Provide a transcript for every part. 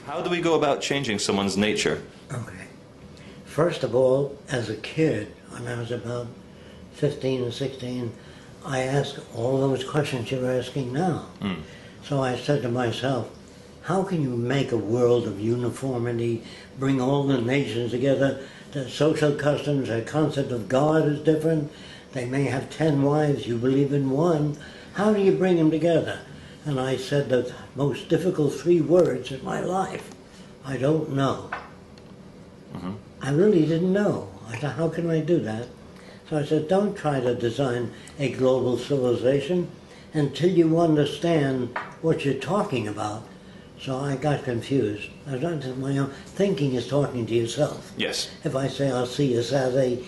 How do we go about changing someone's nature? Okay. First of all, as a kid, when I was about 15 or 16, I asked all those questions you're asking now. So I said to myself, how can you make a world of uniformity, bring all the nations together? The social customs, their concept of God is different. They may have 10 wives, you believe in one. How do you bring them together? And I said the most difficult 3 words in my life. I don't know. I really didn't know. I said, how can I do that? So I said, don't try to design a global civilization until you understand what you're talking about. So I got confused. I was my own thinking is talking to yourself. Yes. If I say, I'll see you Saturday,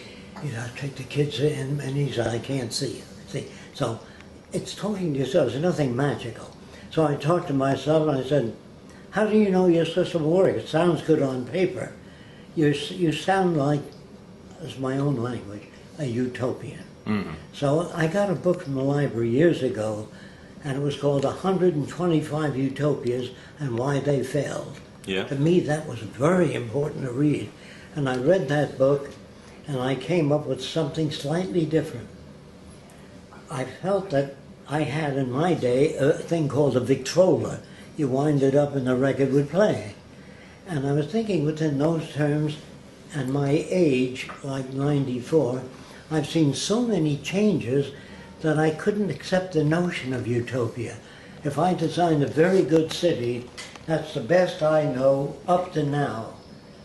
take the kids in, and he said, I can't see you. See? So it's talking to yourself. There's nothing magical. So I talked to myself and I said, how do you know your system will work? It sounds good on paper. You sound like, it's my own language, a utopian. So I got a book from the library years ago, and it was called 125 Utopias and Why They Failed. Yeah. To me, that was very important to read. And I read that book, and I came up with something slightly different. I felt that I had in my day a thing called a Victrola. You wind it up and the record would play. And I was thinking within those terms, and my age, like 94, I've seen so many changes that I couldn't accept the notion of utopia. If I designed a very good city, that's the best I know up to now.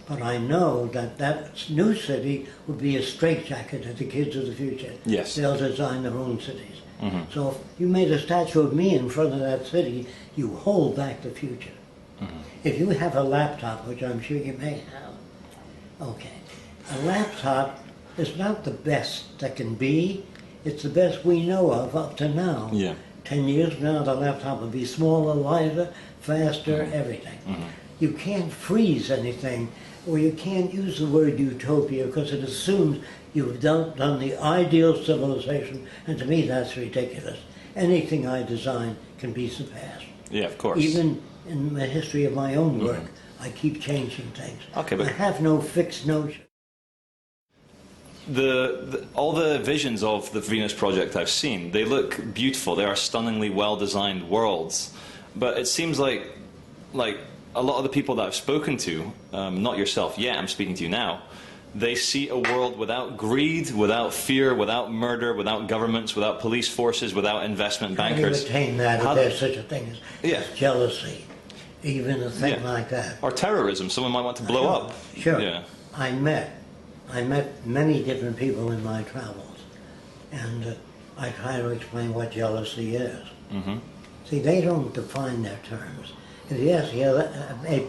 But I know that that new city would be a straitjacket to the kids of the future. Yes. They'll design their own cities. So if you made a statue of me in front of that city, you hold back the future. If you have a laptop, which I'm sure you may have, okay, a laptop is not the best that can be. It's the best we know of up to now. Yeah. 10 years from now, the laptop will be smaller, lighter, faster, everything. You can't freeze anything, or you can't use the word utopia because it assumes you've done the ideal civilization, and to me that's ridiculous. Anything I design can be surpassed. Yeah, of course. Even in the history of my own work, I keep changing things. Okay, but I have no fixed notion. All the visions of the Venus Project I've seen, they look beautiful. They are stunningly well-designed worlds. But it seems like a lot of the people that I've spoken to, not yourself yet, I'm speaking to you now, they see a world without greed, without fear, without murder, without governments, without police forces, without investment bankers. How do you attain that if there's such a thing as jealousy? Even a thing like that. Or terrorism. Someone might want to blow up. Sure. Yeah. I met many different people in my travels, and I try to explain what jealousy is. See, they don't define their terms. If you ask a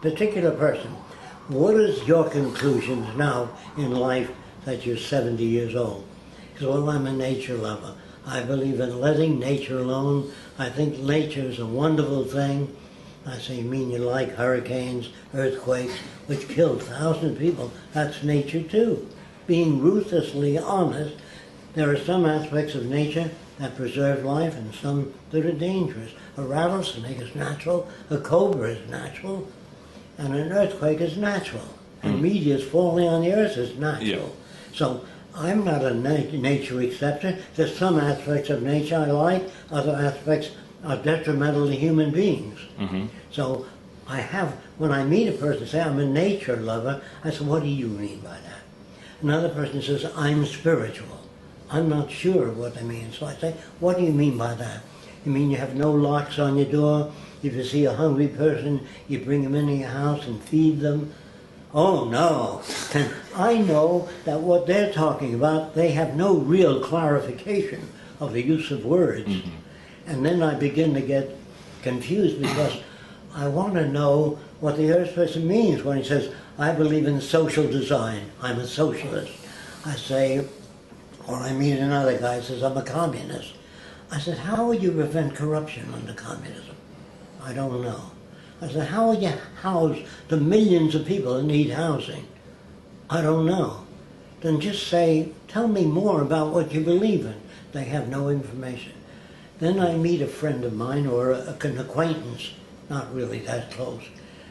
particular person, what is your conclusions now in life that you're 70 years old? Because, well, I'm a nature lover. I believe in letting nature alone. I think nature is a wonderful thing. I say, you mean you like hurricanes, earthquakes, which killed thousands of people? That's nature too. Being ruthlessly honest, there are some aspects of nature that preserve life and some that are dangerous. A rattlesnake is natural, a cobra is natural, and an earthquake is natural. And meteors falling on the earth is natural. So I'm not a nature acceptor. There's some aspects of nature I like, other aspects are detrimental to human beings. So when I meet a person, say I'm a nature lover, I say, what do you mean by that? Another person says, I'm spiritual. I'm not sure what they mean. So I say, what do you mean by that? You mean you have no locks on your door? If you see a hungry person, you bring them into your house and feed them? Oh no. I know that what they're talking about, they have no real clarification of the use of words. And then I begin to get confused because I want to know what the other person means when he says, I believe in social design, I'm a socialist. I say, or I meet another guy who says, I'm a communist. I said, how would you prevent corruption under communism? I don't know. I said, how would you house the millions of people that need housing? I don't know. Then just say, tell me more about what you believe in. They have no information. Then I meet a friend of mine or an acquaintance, not really that close,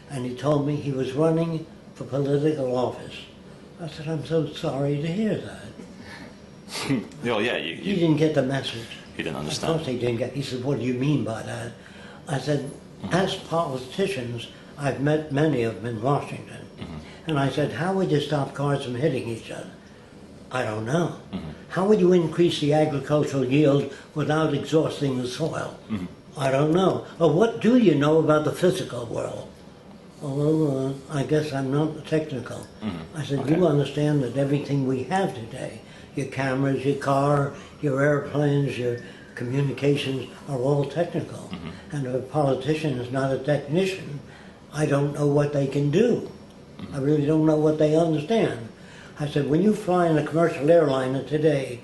and he told me he was running for political office. I said, I'm so sorry to hear that. Oh, yeah, He didn't get the message. He didn't Of understand. course he didn't get. He said, what do you mean by that? I said, as politicians, I've met many of them in Washington. And I said, how would you stop cars from hitting each other? I don't know. How would you increase the agricultural yield without exhausting the soil? I don't know. Or what do you know about the physical world? Well, I guess I'm not technical. I said, Okay. you understand that everything we have today, your cameras, your car, your airplanes, your communications are all technical. And if a politician is not a technician, I don't know what they can do. I really don't know what they understand. I said, when you fly in a commercial airliner today,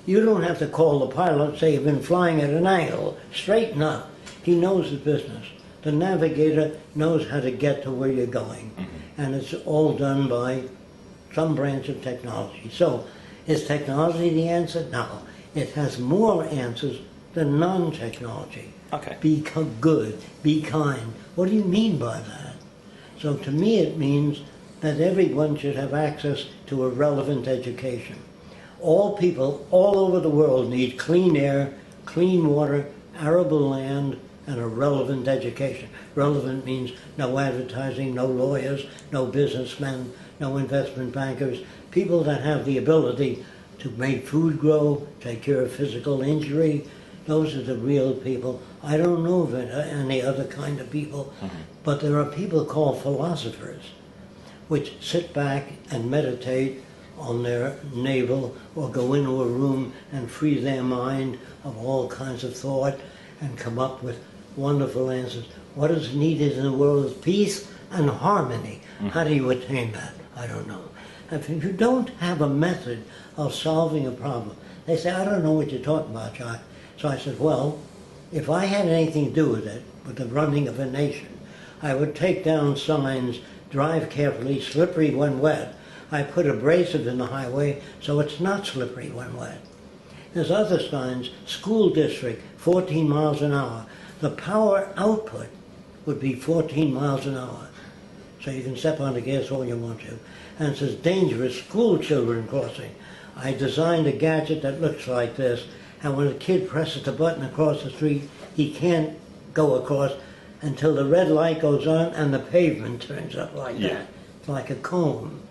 you don't have to call the pilot and say you've been flying at an angle. Straighten up. He knows the business. The navigator knows how to get to where you're going. And it's all done by some branch of technology. So, is technology the answer? No. It has more answers than non-technology. Okay. Be good. Be kind. What do you mean by that? So to me it means that everyone should have access to a relevant education. All people all over the world need clean air, clean water, arable land, and a relevant education. Relevant means no advertising, no lawyers, no businessmen, no investment bankers, people that have the ability to make food grow, take care of physical injury. Those are the real people. I don't know of any other kind of people, but there are people called philosophers, which sit back and meditate on their navel or go into a room and free their mind of all kinds of thought and come up with wonderful answers. What is needed in the world is peace and harmony. How do you attain that? I don't know. If you don't have a method of solving a problem, they say, I don't know what you're talking about, Jacque. So I said, well, if I had anything to do with it, with the running of a nation, I would take down signs, drive carefully, slippery when wet. I put abrasive in the highway so it's not slippery when wet. There's other signs, school district, 14 miles an hour. The power output would be 14 miles an hour. So you can step on the gas all you want to. And it says dangerous school children crossing. I designed a gadget that looks like this, and when a kid presses the button across the street, he can't go across until the red light goes on and the pavement turns up like that. It's like a cone.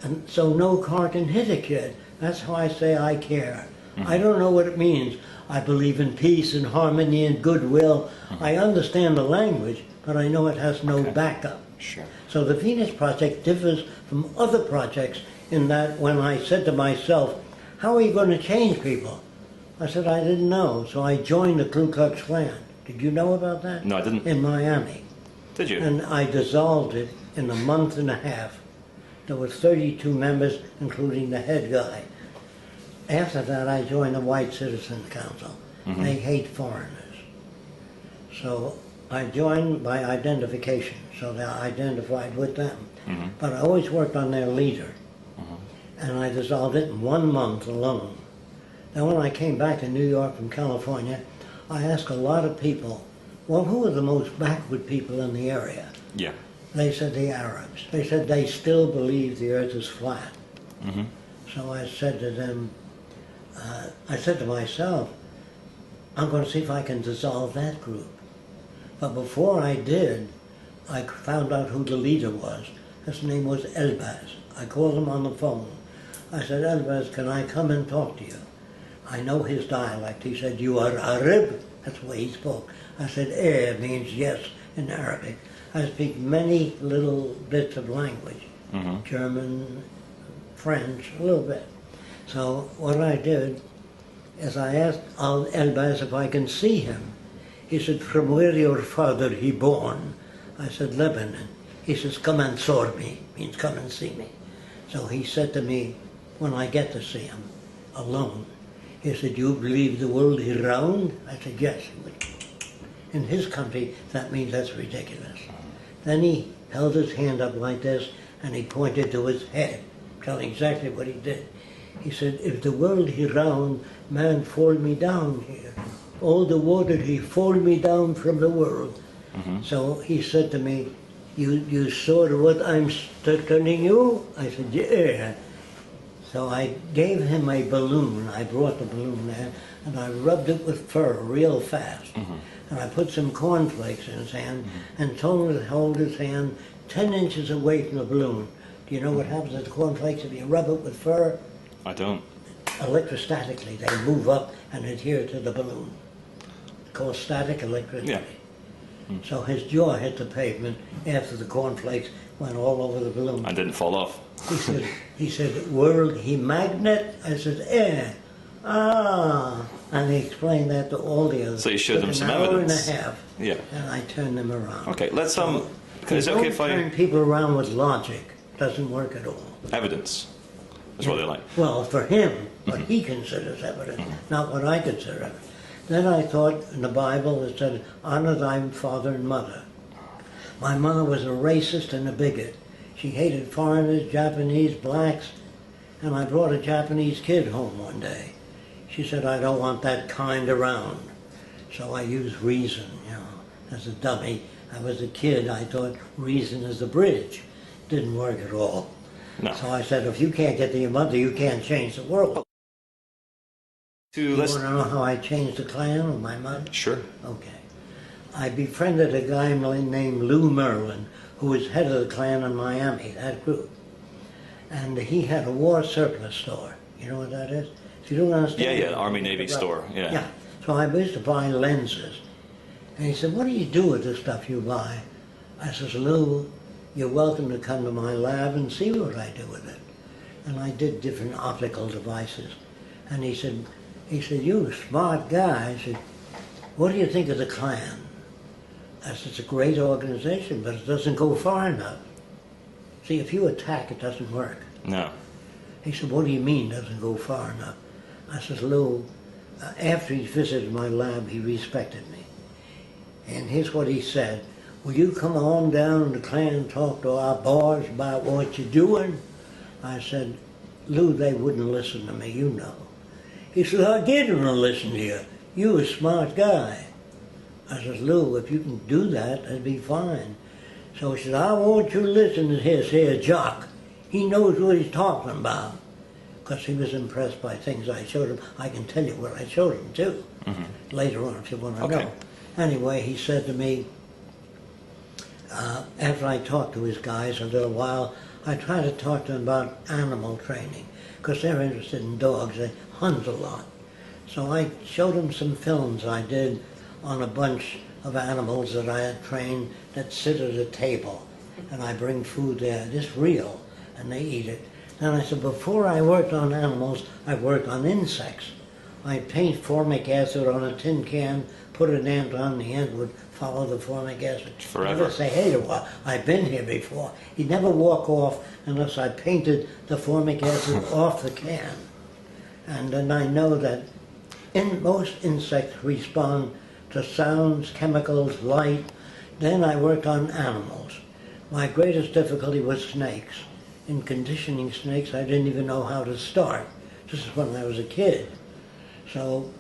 And so no car can hit a kid. That's how I say I care. I don't know what it means. I believe in peace and harmony and goodwill. I understand the language, but I know it has no backup. Sure. So the Venus Project differs from other projects in that when I said to myself, how are you going to change people? I said, I didn't know, so I joined the Ku Klux Klan. Did you know about that? No, I didn't. In Miami. Did you? And I dissolved it in a month and a half. There were 32 members, including the head guy. After that, I joined the White Citizens Council. They hate foreigners. So I joined by identification, so they identified with them. But I always worked on their leader. And I dissolved it in 1 month alone. Then when I came back to New York from California, I asked a lot of people, well, who are the most backward people in the area? Yeah. They said the Arabs. They said they still believe the earth is flat. So I said to them, I said to myself, I'm going to see if I can dissolve that group. But before I did, I found out who the leader was. His name was Elbaz. I called him on the phone. I said, Elbaz, can I come and talk to you? I know his dialect. He said, you are Arab? That's the way he spoke. I said, means yes in Arabic. I speak many little bits of language, German, French, a little bit. So what I did is I asked Elbaz if I can see him. He said, from where your father he born? I said, Lebanon. He says, come and saw me, means come and see me. So he said to me, when I get to see him, alone, he said, you believe the world is round? I said, yes. In his country, that means that's ridiculous. Then he held his hand up like this, and he pointed to his head, telling exactly what he did. He said, if the world is round, man fall me down here. All the water, he fall me down from the world. So he said to me, you saw what I'm telling you? I said, yeah. So I gave him a balloon. I brought the balloon there, and I rubbed it with fur real fast. And I put some cornflakes in his hand and told him to hold his hand 10 inches away from the balloon. Do you know what happens to the cornflakes if you rub it with fur? I don't. Electrostatically, they move up and adhere to the balloon. It's called static electricity. Yeah. So his jaw hit the pavement after the cornflakes went all over the balloon. I didn't fall off. He said, "World, he magnet?" I said, "Yeah." Ah, and he explained that to all the others. So you showed them some evidence. An hour and evidence. a half. Yeah. And I turned them around. Okay, let's You is it okay if don't turn I people around with logic. Doesn't work at all. evidence? That's what they like. Well, for him, what he considers evidence, not what I consider evidence. Then I thought in the Bible it said, "Honor thy father and mother." My mother was a racist and a bigot. She hated foreigners, Japanese, blacks, and I brought a Japanese kid home one day. She said, "I don't want that kind around." So I used reason, as a dummy. I was a kid, I thought reason is the bridge. Didn't work at all. No. So I said, if you can't get to your mother, you can't change the world. You want to know how I changed the Klan with my mother? Sure. Okay. I befriended a guy named Lou Merlin, who was head of the Klan in Miami, that group. And he had a war surplus store. You know what that is? If you don't understand. Yeah, Army-Navy store, yeah. Yeah. So I used to buy lenses. And he said, "What do you do with the stuff you buy?" I says, "Lou, you're welcome to come to my lab and see what I do with it." And I did different optical devices. And he said, "You're a smart guy." I said, "What do you think of the Klan?" I said, "It's a great organization, but it doesn't go far enough. See, if you attack, it doesn't work." No. He said, "What do you mean it doesn't go far enough?" I said, "Lou, after he visited my lab, he respected me. And here's what he said: will you come on down to the Klan and talk to our boss about what you're doing?" I said, "Lou, they wouldn't listen to me, you know." He said, "I did want to listen to you. You're a smart guy." I said, "Lou, if you can do that, that'd be fine." So he said, "I want you to listen to his here, Jacque. He knows what he's talking about." Because he was impressed by things I showed him. I can tell you what I showed him, too, later on, if you want to know. Anyway, he said to me, after I talked to his guys a little while, I tried to talk to them about animal training, because they're interested in dogs. They hunt a lot. So I showed them some films I did on a bunch of animals that I had trained that sit at a table, and I bring food there. It's real, and they eat it. Then I said, before I worked on animals, I worked on insects. I paint formic acid on a tin can, put an ant on, the ant would follow the formic acid. Forever. Never say, "Hey, I've been here before." He'd never walk off unless I painted the formic acid off the can. And then I know that most insects respond to sounds, chemicals, light. Then I worked on animals. My greatest difficulty was snakes. In conditioning snakes, I didn't even know how to start. This is when I was a kid. So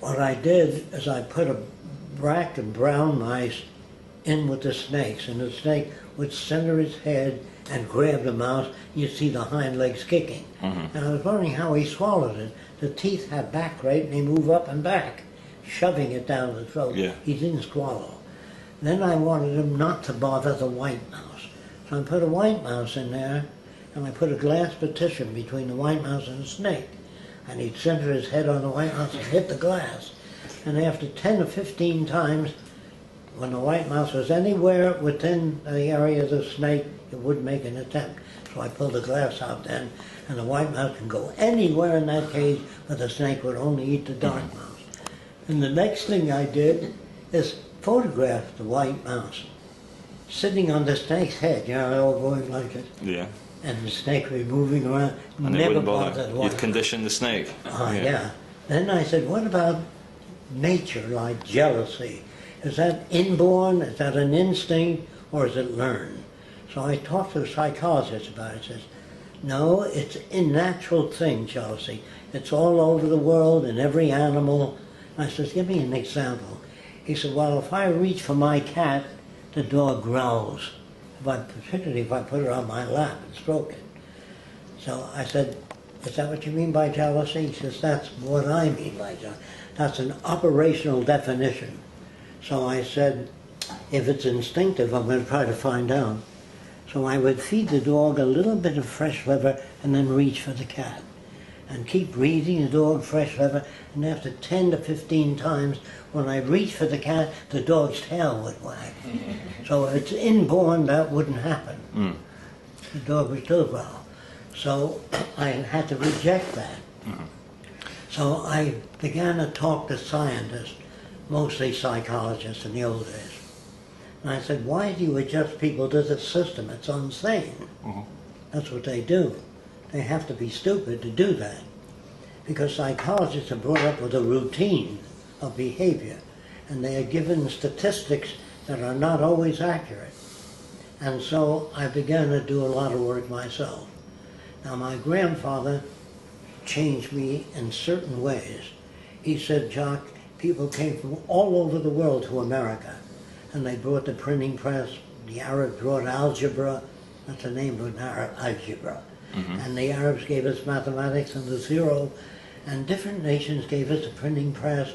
what I did is I put a black and brown mice in with the snakes, and the snake would center its head and grab the mouse. You'd see the hind legs kicking. And I was wondering how he swallowed it. The teeth have back right, and they move up and back, shoving it down the throat. Yeah. He didn't swallow. Then I wanted him not to bother the white mouse. So I put a white mouse in there, and I put a glass partition between the white mouse and the snake. And he'd center his head on the white mouse and hit the glass. And after 10 or 15 times, when the white mouse was anywhere within the area of the snake, it would make an attempt. So I pulled the glass out then, and the white mouse can go anywhere in that cage, but the snake would only eat the dark mouse. And the next thing I did is photograph the white mouse sitting on the snake's head, all going like this. Yeah. And the snake would be moving around, And they never wouldn't bothered bother. the white You'd condition the snake. yeah. Then I said, what about nature, like jealousy? Is that inborn? Is that an instinct? Or is it learned? So I talked to a psychologist about it. He says, no, it's a natural thing, jealousy. It's all over the world, in every animal. I said, give me an example. He said, well, if I reach for my cat the dog growls, particularly if I put it on my lap and stroke it. So I said, is that what you mean by jealousy? He says, that's what I mean by jealousy. That's an operational definition. So I said, if it's instinctive, I'm going to try to find out. So I would feed the dog a little bit of fresh liver and then reach for the cat. And keep feeding the dog fresh liver, and after 10 to 15 times, when I reach for the cat, the dog's tail would wag. So it's inborn that wouldn't happen. The dog would still growl. So I had to reject that. So I began to talk to scientists, mostly psychologists in the old days. And I said, why do you adjust people to the system? It's insane. That's what they do. They have to be stupid to do that. Because psychologists are brought up with a routine of behavior. And they are given statistics that are not always accurate. And so I began to do a lot of work myself. Now my grandfather changed me in certain ways. He said, Jacque, people came from all over the world to America. And they brought the printing press. The Arabs brought algebra. That's the name of an Arab, algebra. And the Arabs gave us mathematics and the zero. And different nations gave us a printing press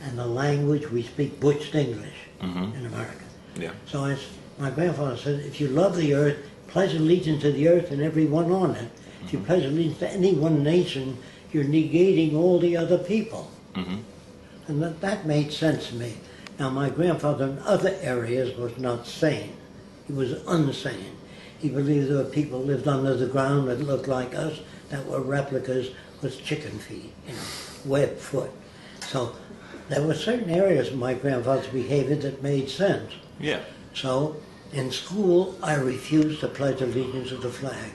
and the language. We speak butched English in America. So my grandfather said, if you love the earth, pledge allegiance to the earth and everyone on it. If you pledge allegiance to any one nation, you're negating all the other people. And that made sense to me. Now my grandfather in other areas was not sane. He was unsane. He believed there were people who lived under the ground that looked like us, that were replicas with chicken feet, webbed foot. So there were certain areas of my grandfather's behavior that made sense. So in school, I refused to pledge allegiance to the flag.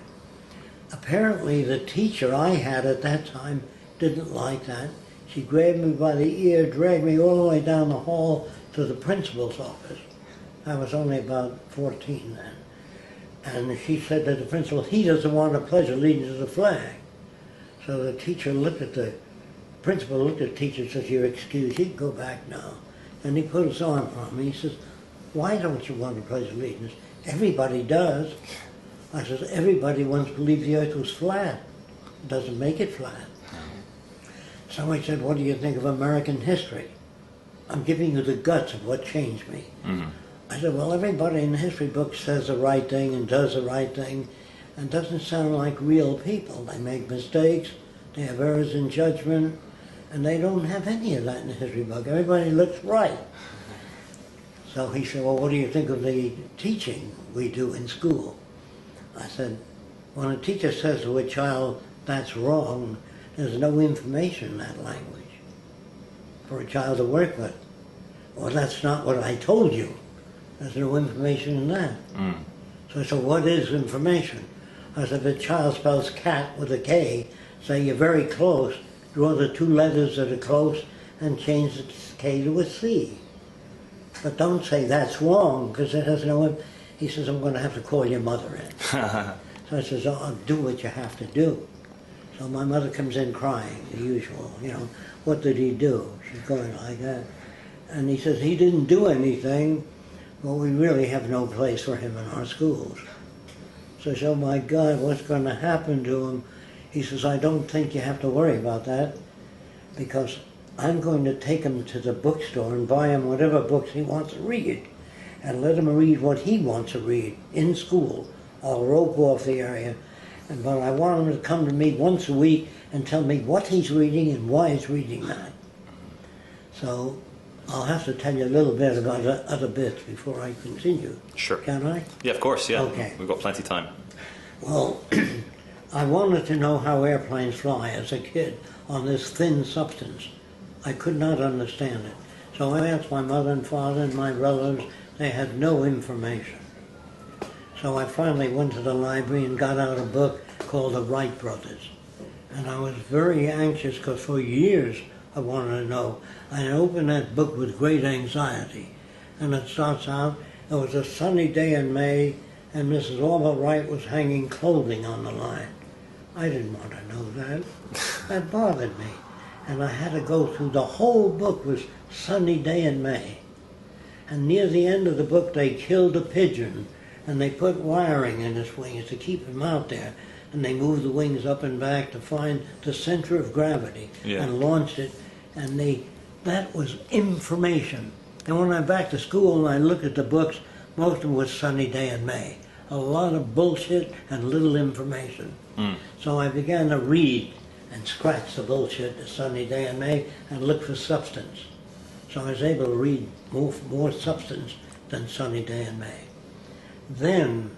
Apparently the teacher I had at that time didn't like that. She grabbed me by the ear, dragged me all the way down the hall to the principal's office. I was only about 14 then. And she said to the principal, he doesn't want to pledge allegiance to the flag. So the teacher looked at the principal, looked at the teacher and says, you're excused, you can go back now. And he put his arm on me. He says, why don't you want to pledge allegiance? Everybody does. I said, everybody once believed the earth was flat. It doesn't make it flat. So he said, what do you think of American history? I'm giving you the guts of what changed me. I said, well, everybody in the history book says the right thing and does the right thing and doesn't sound like real people. They make mistakes, they have errors in judgment, and they don't have any of that in the history book. Everybody looks right. So he said, well, what do you think of the teaching we do in school? I said, when a teacher says to a child, that's wrong, there's no information in that language for a child to work with. Well, that's not what I told you. There's no information in that. So I said, what is information? I said, if a child spells cat with a K, say you're very close, draw the two letters that are close and change the K to a C. But don't say that's wrong, because it has no... He says, I'm going to have to call your mother in. So I says, oh, I'll do what you have to do. So my mother comes in crying, the usual, what did he do? She's going like that. And he says, he didn't do anything, but we really have no place for him in our schools. So I said, oh my God, what's going to happen to him? He says, I don't think you have to worry about that, because I'm going to take him to the bookstore and buy him whatever books he wants to read, and let him read what he wants to read in school. I'll rope off the area, but I want him to come to me once a week and tell me what he's reading and why he's reading that. So I'll have to tell you a little bit about other bits before I continue. Sure. Can I? Yeah, of course, yeah. Okay. We've got plenty of time. Well, I wanted to know how airplanes fly as a kid on this thin substance. I could not understand it. So I asked my mother and father and my relatives. They had no information. So I finally went to the library and got out a book called The Wright Brothers. And I was very anxious because for years I wanted to know. I opened that book with great anxiety. And it starts out, it was a sunny day in May and Mrs. Orville Wright was hanging clothing on the line. I didn't want to know that. That bothered me. And I had to go through the whole book was sunny day in May. And near the end of the book, they killed a pigeon, and they put wiring in its wings to keep him out there. And they moved the wings up and back to find the center of gravity and launched it. And that was information. And when I'm back to school and I look at the books, most of them was Sunny Day in May. A lot of bullshit and little information. So I began to read and scratch the bullshit, the Sunny Day in May, and look for substance. So I was able to read more substance than Sunny Day in May. Then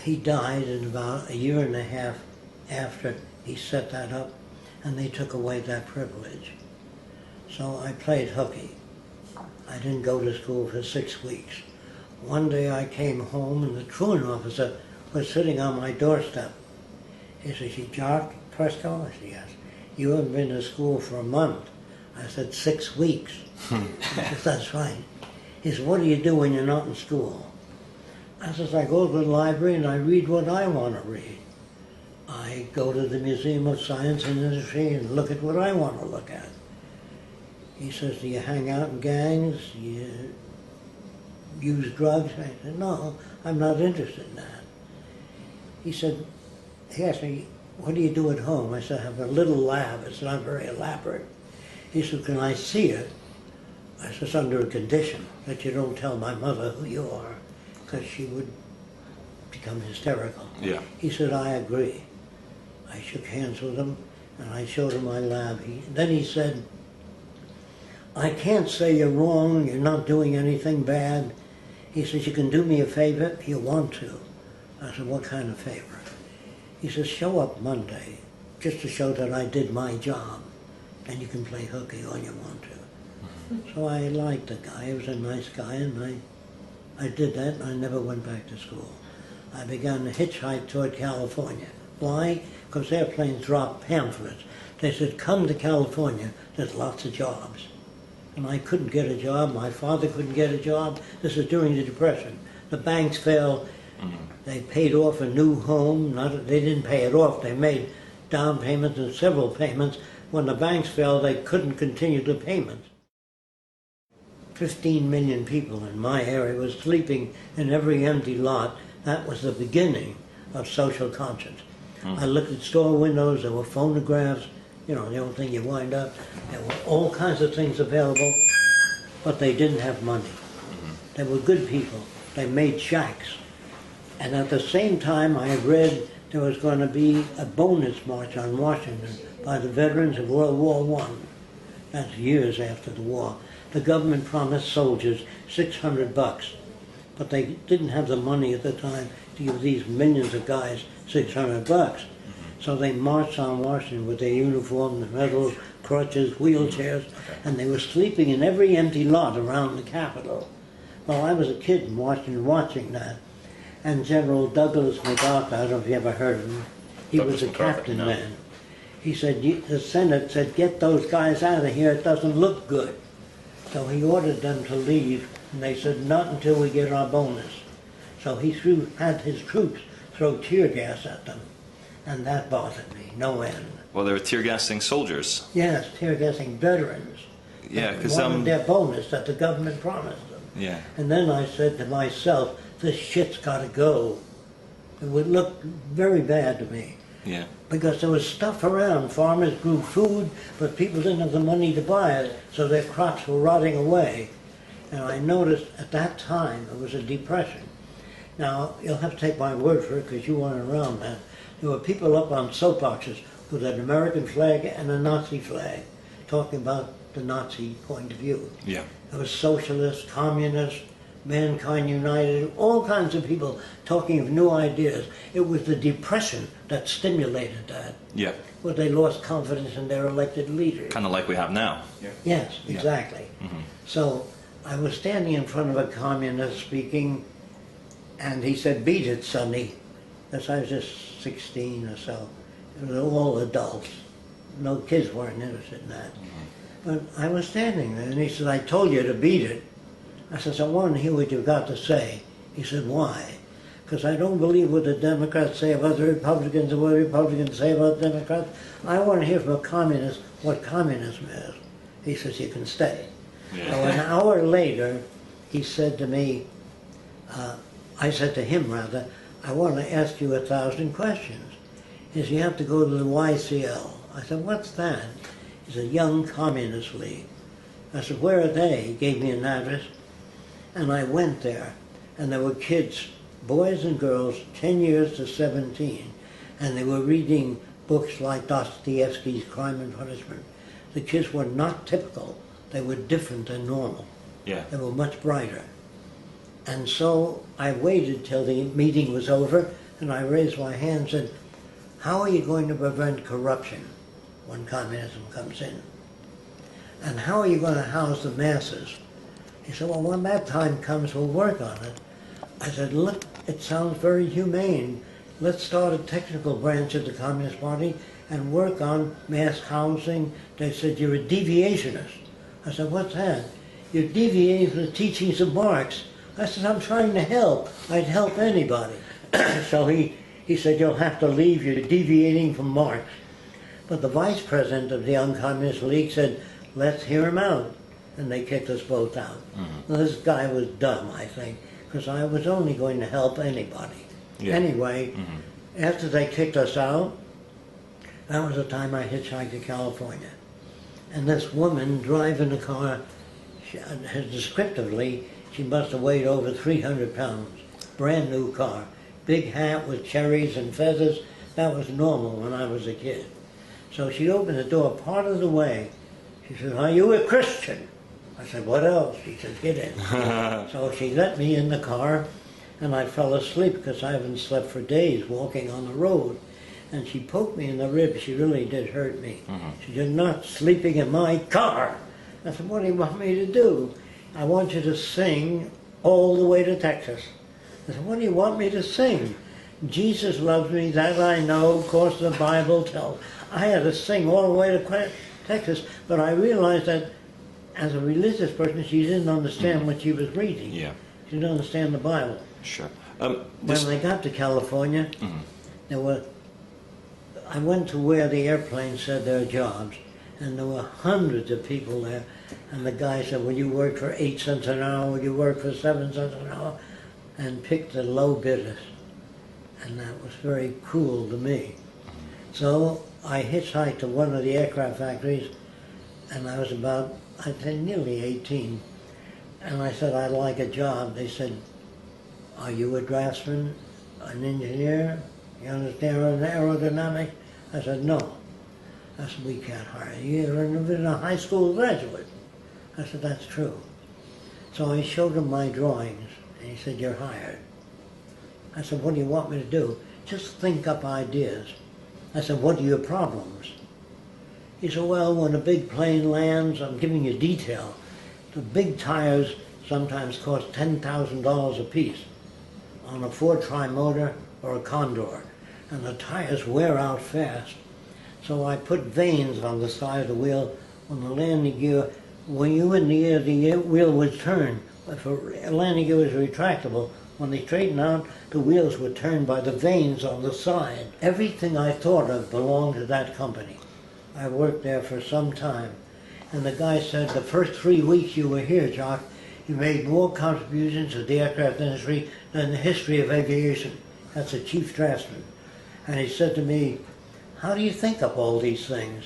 he died in about a year and a half after he set that up, and they took away that privilege. So I played hooky. I didn't go to school for 6 weeks. One day I came home and the truant officer was sitting on my doorstep. He said, "You Jacque Fresco?" I said, "Yes." "You haven't been to school for a month." I said, 6 weeks. He said, "That's right." He said, "What do you do when you're not in school?" I said, "I go to the library and I read what I want to read. I go to the Museum of Science and Industry and look at what I want to look at." He says, "Do you hang out in gangs? Do you use drugs?" I said, "No, I'm not interested in that." He asked me, "What do you do at home?" I said, "I have a little lab. It's not very elaborate." He said, "Can I see it?" I said, "It's under a condition that you don't tell my mother who you are, because she would become hysterical." He said, "I agree." I shook hands with him and I showed him my lab. Then he said, "I can't say you're wrong, you're not doing anything bad." He says, "You can do me a favor if you want to." I said, "What kind of favor?" He says, "Show up Monday, just to show that I did my job, and you can play hooky all you want to." So I liked the guy. He was a nice guy, and I did that, and I never went back to school. I began to hitchhike toward California. Why? Because airplanes dropped pamphlets. They said, "Come to California, there's lots of jobs." And I couldn't get a job. My father couldn't get a job. This is during the Depression. The banks failed. They paid off a new home. They didn't pay it off. They made down payments and several payments. When the banks failed, they couldn't continue the payments. 15 million people in my area were sleeping in every empty lot. That was the beginning of social conscience. I looked at store windows. There were phonographs. You know, the only thing you wind up. There were all kinds of things available, but they didn't have money. They were good people. They made shacks. And at the same time, I read there was going to be a bonus march on Washington by the veterans of World War I. That's years after the war. The government promised soldiers $600, but they didn't have the money at the time to give these millions of guys $600. So they marched on Washington with their uniforms, medals, crutches, wheelchairs, and they were sleeping in every empty lot around the Capitol. Well, I was a kid in Washington watching that. And General Douglas MacArthur, I don't know if you ever heard of him, he was a captain then. He said, the Senate said, "Get those guys out of here, it doesn't look good." So he ordered them to leave, and they said, "Not until we get our bonus." So he had his troops throw tear gas at them, and that bothered me, no end. Well, they were tear gassing soldiers. Yes, tear gassing veterans. Yeah, because wanted their bonus that the government promised them. Yeah. And then I said to myself, this shit's got to go. It would look very bad to me. Yeah. Because there was stuff around. Farmers grew food, but people didn't have the money to buy it, so their crops were rotting away. And I noticed at that time it was a depression. Now, you'll have to take my word for it because you weren't around then. There were people up on soapboxes with an American flag and a Nazi flag talking about the Nazi point of view. Yeah. There was socialists, communists, Mankind United, all kinds of people talking of new ideas. It was the Depression that stimulated that. Yeah. Where they lost confidence in their elected leaders. Kind of like we have now. Yeah. Yes, exactly. Yeah. So I was standing in front of a communist speaking, and he said, "Beat it, Sonny." Because I was just 16 or so. It was all adults. No kids weren't interested in that. But I was standing there, and he said, "I told you to beat it." I said, "I want to hear what you've got to say." He said, "Why?" "Because I don't believe what the Democrats say about the Republicans and what the Republicans say about the Democrats. I want to hear from a communist what communism is." He says, "You can stay." Yeah. So an hour later, he said to me, I said to him rather, I want to ask you 1,000 questions. He said, you have to go to the YCL. I said, what's that? He said, Young Communist League. I said, where are they? He gave me an address, and I went there, and there were kids, boys and girls, 10 years to 17, and they were reading books like Dostoevsky's Crime and Punishment. The kids were not typical. They were different than normal. Yeah. They were much brighter. And so I waited till the meeting was over, and I raised my hand and said, how are you going to prevent corruption when communism comes in? And how are you going to house the masses? He said, well, when that time comes, we'll work on it. I said, look, it sounds very humane. Let's start a technical branch of the Communist Party and work on mass housing. They said, you're a deviationist. I said, what's that? You're deviating from the teachings of Marx. I said, I'm trying to help. I'd help anybody. So he said, you'll have to leave. You're deviating from Marx. But the vice president of the Young Communist League said, let's hear him out. And they kicked us both out. Well, this guy was dumb, I think, because I was only going to help anybody. Yeah. Anyway, after they kicked us out, that was the time I hitchhiked to California. And this woman driving the car, descriptively, she must have weighed over 300 pounds. Brand new car. Big hat with cherries and feathers. That was normal when I was a kid. So she opened the door part of the way. She said, are you a Christian? I said, what else? She said, get in. So she let me in the car, and I fell asleep because I haven't slept for days walking on the road. And she poked me in the ribs. She really did hurt me. She said, you're not sleeping in my car. I said, what do you want me to do? I want you to sing all the way to Texas. I said, what do you want me to sing? Jesus loves me, that I know, of course the Bible tells. I had to sing all the way to Texas, but I realized that as a religious person, she didn't understand what she was reading. Yeah. She didn't understand the Bible. Sure. When I got to California, I went to where the airplane said their jobs, and there were hundreds of people there. And the guy said, will you work for 8 cents an hour? Will you work for 7 cents an hour? And picked the low bidders. And that was very cruel to me. So I hitchhiked to one of the aircraft factories, and I was about, I think, nearly 18. And I said, I'd like a job. They said, are you a draftsman, an engineer? You understand aerodynamics? I said, no. I said, we can't hire you. You're even a high school graduate. I said, that's true. So I showed him my drawings, and he said, you're hired. I said, what do you want me to do? Just think up ideas. I said, what are your problems? He said, well, when a big plane lands, I'm giving you detail. The big tires sometimes cost $10,000 a piece on a Ford Tri-Motor or a Condor, and the tires wear out fast. So I put vanes on the side of the wheel. When the landing gear, when you were in the air, the wheel would turn. If a landing gear was retractable, when they straightened out, the wheels were turned by the vanes on the side. Everything I thought of belonged to that company. I worked there for some time. And the guy said, the first 3 weeks you were here, Jacque, you made more contributions to the aircraft industry than the history of aviation. That's a chief draftsman. And he said to me, how do you think up all these things?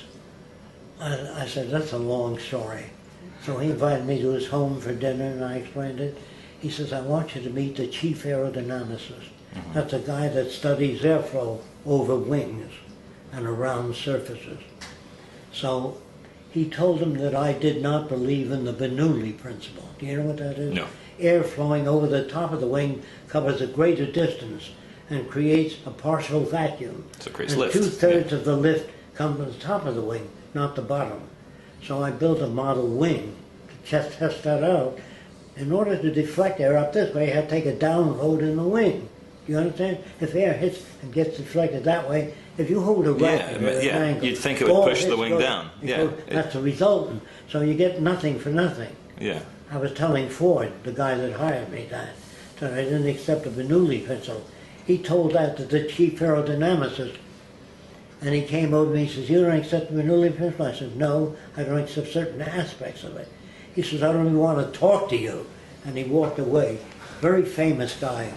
I said, that's a long story. So he invited me to his home for dinner, and I explained it. He says, I want you to meet the chief aerodynamicist. That's a guy that studies airflow over wings and around surfaces. So he told him that I did not believe in the Bernoulli principle. Do you know what that is? No. Air flowing over the top of the wing covers a greater distance and creates a partial vacuum. So it creates and lift. 2/3 of the lift comes from the top of the wing, not the bottom. So I built a model wing to test that out. In order to deflect air up this way, I had to take a down load in the wing. Do you understand? If air hits and gets deflected that way, if you hold a rocket at an angle, you'd think it would push the wing down. That's the resultant. So you get nothing for nothing. Yeah. I was telling Ford, the guy that hired me, that I didn't accept the Bernoulli principle. He told that to the chief aerodynamicist, and he came over to me and says, you don't accept the Bernoulli principle? I said, no, I don't accept certain aspects of it. He says, I don't even want to talk to you. And he walked away. Very famous guy,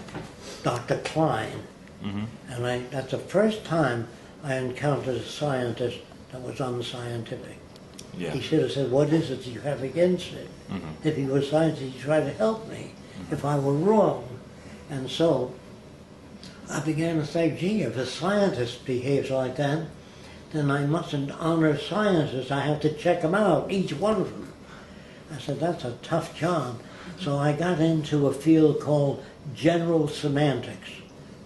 Dr. Klein. And that's the first time I encountered a scientist that was unscientific. Yeah. He should have said, what is it you have against it? If he was scientist, he'd try to help me if I were wrong. And so I began to say, gee, if a scientist behaves like that, then I mustn't honor scientists. I have to check them out, each one of them. I said, that's a tough job. So I got into a field called general semantics.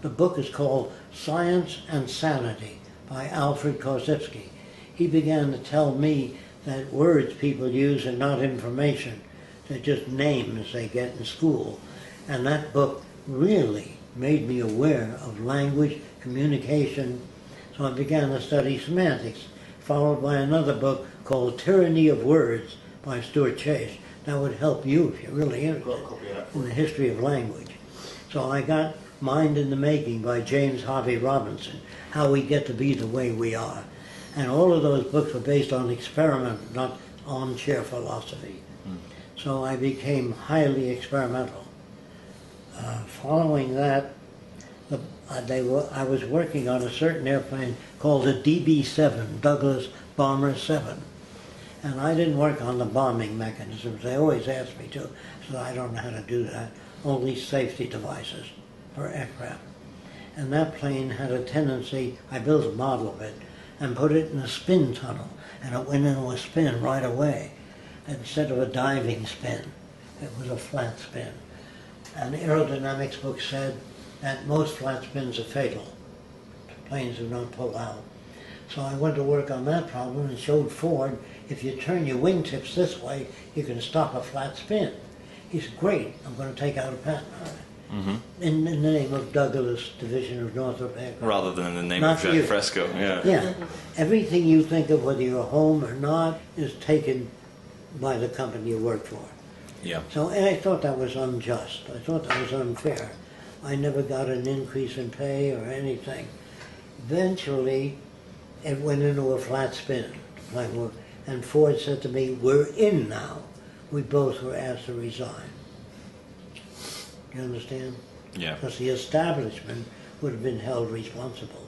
The book is called Science and Sanity by Alfred Korzybski. He began to tell me that words people use are not information. They're just names they get in school. And that book really made me aware of language, communication. So I began to study semantics, followed by another book called Tyranny of Words by Stuart Chase. That would help you if you're really interested in the history of language. So I got Mind in the Making by James Harvey Robinson, How We Get to Be the Way We Are. And all of those books were based on experiment, not armchair philosophy. So I became highly experimental. Following that, I was working on a certain airplane called the DB-7, Douglas Bomber 7. And I didn't work on the bombing mechanisms. They always asked me to, so I don't know how to do that. Only safety devices for aircraft. And that plane had a tendency, I built a model of it, and put it in a spin tunnel, and it went into a spin right away. Instead of a diving spin, it was a flat spin. And the aerodynamics book said that most flat spins are fatal. Planes do not pull out. So I went to work on that problem and showed Ford, if you turn your wingtips this way, you can stop a flat spin. He said, great, I'm going to take out a patent on it. In the name of Douglas Division of Northrop Aircraft. Rather than in the name Not of Jacque you. Fresco, yeah. Yeah. Everything you think of, whether you're home or not, is taken by the company you work for. Yeah. So and I thought that was unjust. I thought that was unfair. I never got an increase in pay or anything. Eventually, it went into a flat spin. And Ford said to me, we're in now. We both were asked to resign. You understand? Yeah. Because the establishment would have been held responsible.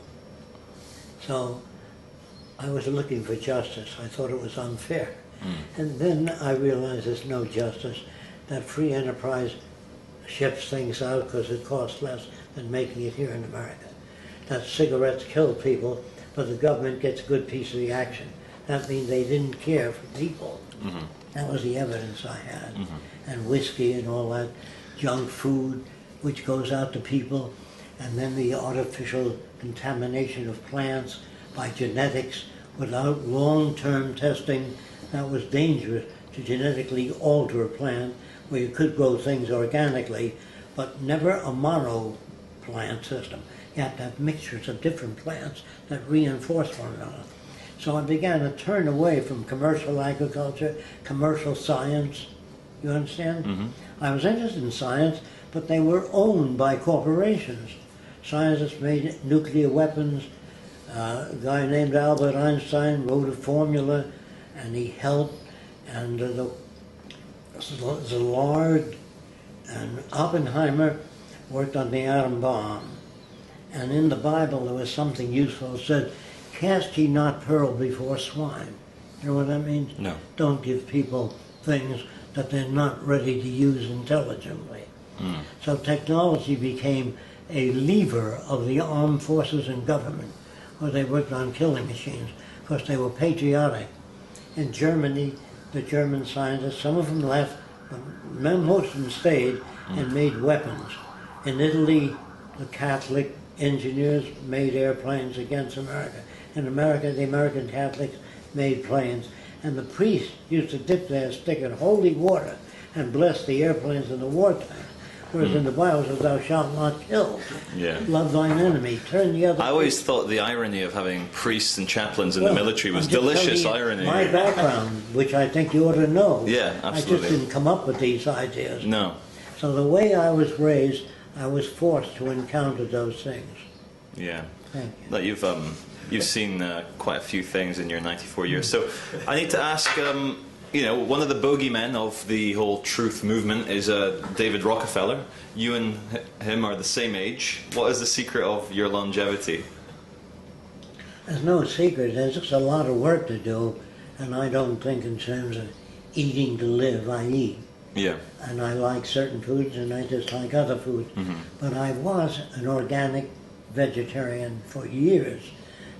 So I was looking for justice. I thought it was unfair. And then I realized there's no justice, that free enterprise ships things out because it costs less than making it here in America. That cigarettes kill people, but the government gets a good piece of the action. That means they didn't care for people. That was the evidence I had. And whiskey and all that junk food which goes out to people, and then the artificial contamination of plants by genetics without long-term testing. That was dangerous, to genetically alter a plant where you could grow things organically, but never a mono plant system. You have to have mixtures of different plants that reinforce one another. So I began to turn away from commercial agriculture, commercial science. You understand? I was interested in science, but they were owned by corporations. Scientists made nuclear weapons. A guy named Albert Einstein wrote a formula, and he helped. And Szilard and Oppenheimer worked on the atom bomb. And in the Bible there was something useful. It said, cast ye not pearl before swine. You know what that means? No. Don't give people things that they're not ready to use intelligently. So technology became a lever of the armed forces and government, where they worked on killing machines, because they were patriotic. In Germany, the German scientists, some of them left, but most of them stayed and made weapons. In Italy, the Catholic engineers made airplanes against America. In America, the American Catholics made planes. And the priests used to dip their stick in holy water and bless the airplanes in the wartime. Whereas in the Bible it says, thou shalt not kill. Yeah. Love thine enemy. Turn the other I always thought the irony of having priests and chaplains in the military was I'm just delicious telling you irony. My background, which I think you ought to know. Yeah, absolutely. I just didn't come up with these ideas. No. So the way I was raised, I was forced to encounter those things. Yeah. Thank you. That you've seen quite a few things in your 94 years. So I need to ask, you know, one of the bogeymen of the whole truth movement is David Rockefeller. You and him are the same age. What is the secret of your longevity? There's no secret. There's just a lot of work to do, and I don't think in terms of eating to live. I eat. Yeah. And I like certain foods, and I dislike other foods. But I was an organic vegetarian for years,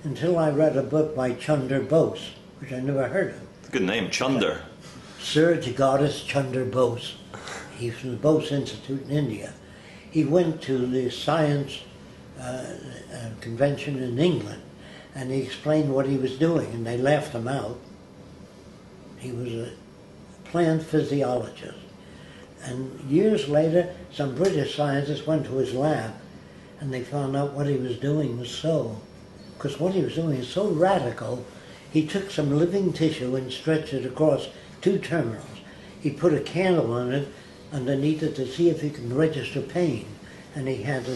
until I read a book by Chunder Bose, which I never heard of. Good name, Chunder. Sir Jagadish Chunder Bose. He's from the Bose Institute in India. He went to the science convention in England, and he explained what he was doing, and they laughed him out. He was a plant physiologist. And years later, some British scientists went to his lab, and they found out what he was doing was because what he was doing is so radical. He took some living tissue and stretched it across 2 terminals. He put a candle on it underneath it to see if he could register pain. And he had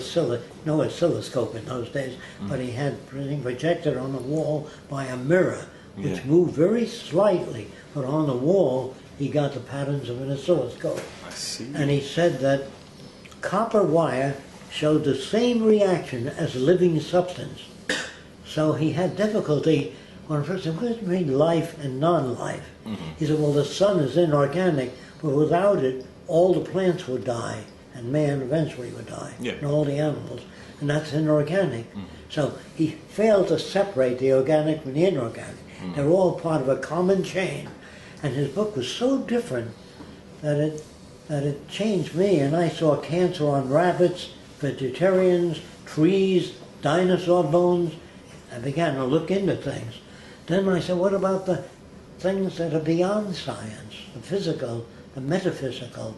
no oscilloscope in those days, but he had everything projected on the wall by a mirror, which moved very slightly, but on the wall he got the patterns of an oscilloscope. I see. And he said that copper wire showed the same reaction as living substance. So he had difficulty when first said, what does it mean life and non-life? He said, well, the sun is inorganic, but without it, all the plants would die, and man eventually would die, and all the animals, and that's inorganic. So he failed to separate the organic from the inorganic. They're all part of a common chain, and his book was so different that it changed me, and I saw cancer on rabbits, vegetarians, trees, dinosaur bones. I began to look into things. Then I said, what about the things that are beyond science, the physical, the metaphysical,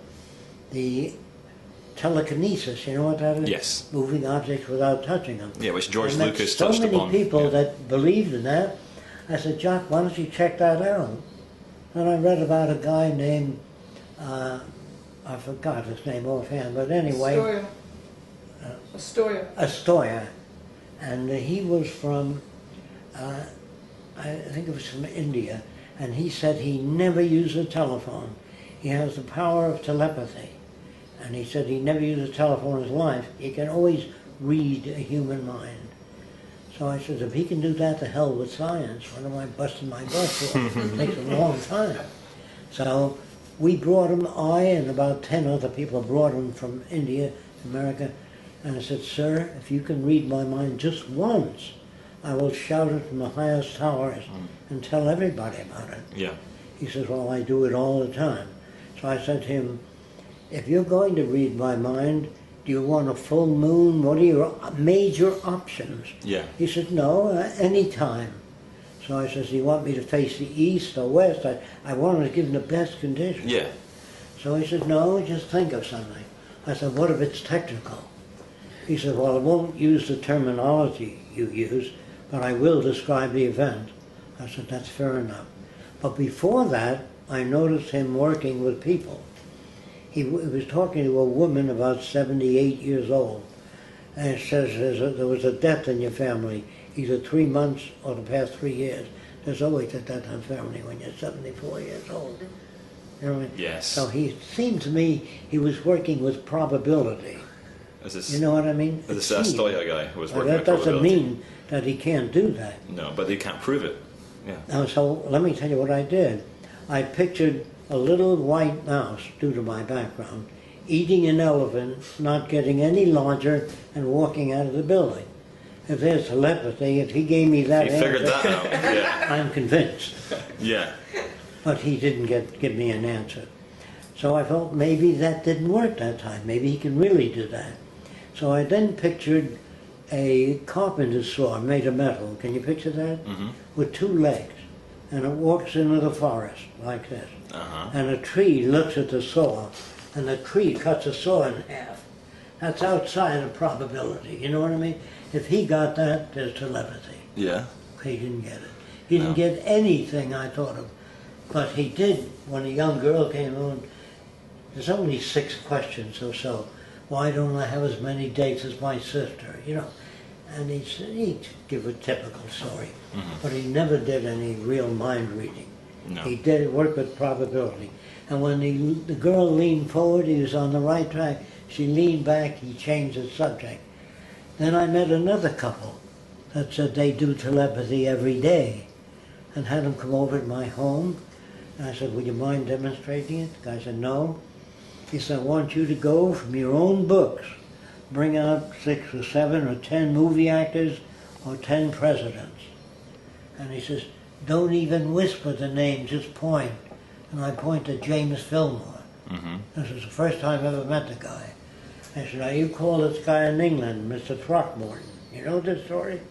the telekinesis, you know what that is? Yes. Moving objects without touching them. Yeah, which George and Lucas touched so many upon. people that believed in that. I said, Jacque, why don't you check that out? And I read about a guy named, I forgot his name offhand, but anyway. Astoria. And he was from, I think it was from India, and he said he never used a telephone. He has the power of telepathy. And he said he never used a telephone in his life. He can always read a human mind. So I said, if he can do that, to hell with science. What am I busting my butt for? It takes a long time. So we brought him, I and about 10 other people brought him from India, America, and I said, sir, if you can read my mind just once, I will shout it from the highest towers and tell everybody about it. Yeah. He says, well, I do it all the time. So I said to him, if you're going to read my mind, do you want a full moon? What are your major options? Yeah. He said, no, any time. So I said, do you want me to face the east or west? I wanted to give him the best conditions. Yeah. So he said, no, just think of something. I said, what if it's technical? He said, well, I won't use the terminology you use, but I will describe the event. I said, that's fair enough. But before that, I noticed him working with people. He was talking to a woman about 78 years old, and it says there was a death in your family, either 3 months or the past 3 years. There's always a death in the family when you're 74 years old. You know what I mean? Yes. So he seemed to me he was working with probability. You know what I mean? This Astoria guy who was working that with doesn't probability. mean that he can't do that. No, but they can't prove it. Yeah. Now, so let me tell you what I did. I pictured a little white mouse, due to my background, eating an elephant, not getting any larger, and walking out of the building. If there's telepathy, if he gave me that He answer, figured that out. Yeah. I'm convinced. Yeah. But he didn't give me an answer. So I felt maybe that didn't work that time. Maybe he can really do that. So I then pictured a carpenter's saw made of metal. Can you picture that? With 2 legs. And it walks into the forest like this. And a tree looks at the saw, and the tree cuts the saw in half. That's outside of probability. You know what I mean? If he got that, there's telepathy. Yeah. He didn't get it. He didn't get anything I thought of. But he did, when a young girl came on, there's only 6 questions or so. Why don't I have as many dates as my sister? You know, and he'd give a typical story, but he never did any real mind reading. No. He did work with probability. And when the girl leaned forward, he was on the right track. She leaned back, he changed the subject. Then I met another couple that said they do telepathy every day, and had them come over to my home. And I said, would you mind demonstrating it? The guy said, no. He said, I want you to go from your own books, bring out 6 or 7 or 10 movie actors or 10 presidents. And he says, don't even whisper the name, just point. And I point to James Fillmore. Mm-hmm. This was the first time I ever met the guy. I said, now you call this guy in England Mr. Throckmorton. You know this story?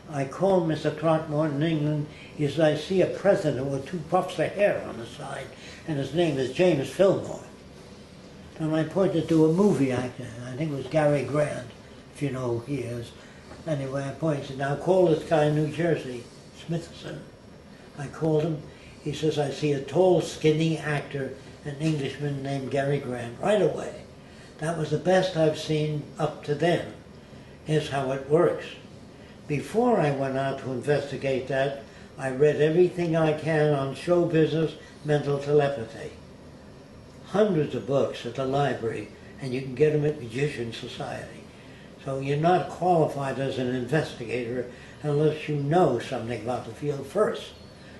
I called Mr. Throckmorton in England. He said, I see a president with 2 puffs of hair on the side, and his name is James Fillmore. And I pointed to a movie actor, I think it was Gary Grant, if you know who he is. Anyway, I pointed, now call this guy in New Jersey, Smithson. I called him. He says, I see a tall, skinny actor, an Englishman named Gary Grant, right away. That was the best I've seen up to then. Here's how it works. Before I went out to investigate that, I read everything I can on show business, mental telepathy. Hundreds of books at the library, and you can get them at Magician Society. So you're not qualified as an investigator unless you know something about the field first.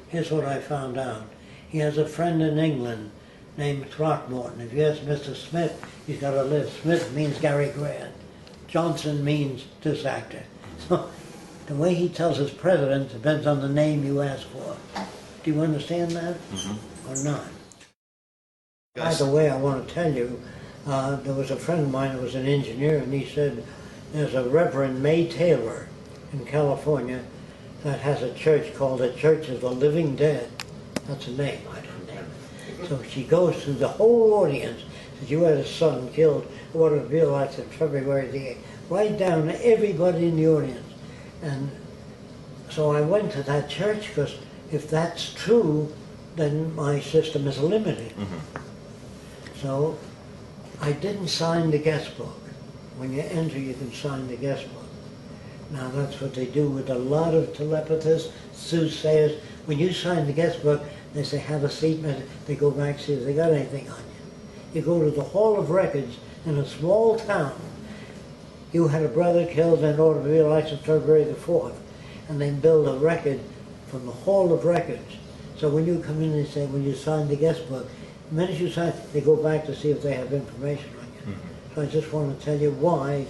Here's what I found out. He has a friend in England named Throckmorton. If you ask Mr. Smith, he's got a list. Smith means Gary Grant. Johnson means this actor. So the way he tells his president depends on the name you ask for. Do you understand that? Mm-hmm. Or not? By the way, I want to tell you, there was a friend of mine who was an engineer, and he said there's a Reverend May Taylor in California that has a church called the Church of the Living Dead. That's a name, I didn't name it. So she goes through the whole audience, says you had a son killed, Waterville, that's February the 8th, right down to everybody in the audience. And so I went to that church because if that's true, then my system is limited. Mm-hmm. So I didn't sign the guest book. When you enter, you can sign the guest book. Now that's what they do with a lot of telepathists, soothsayers. When you sign the guest book, they say, have a seat, and they go back, see if they got anything on you. You go to the Hall of Records in a small town. You had a brother killed in order to be elected February the 4th, and they build a record from the Hall of Records. So when you come in and say, when you sign the guest book, the minute you sign, they go back to see if they have information on you. Mm-hmm. So I just want to tell you why.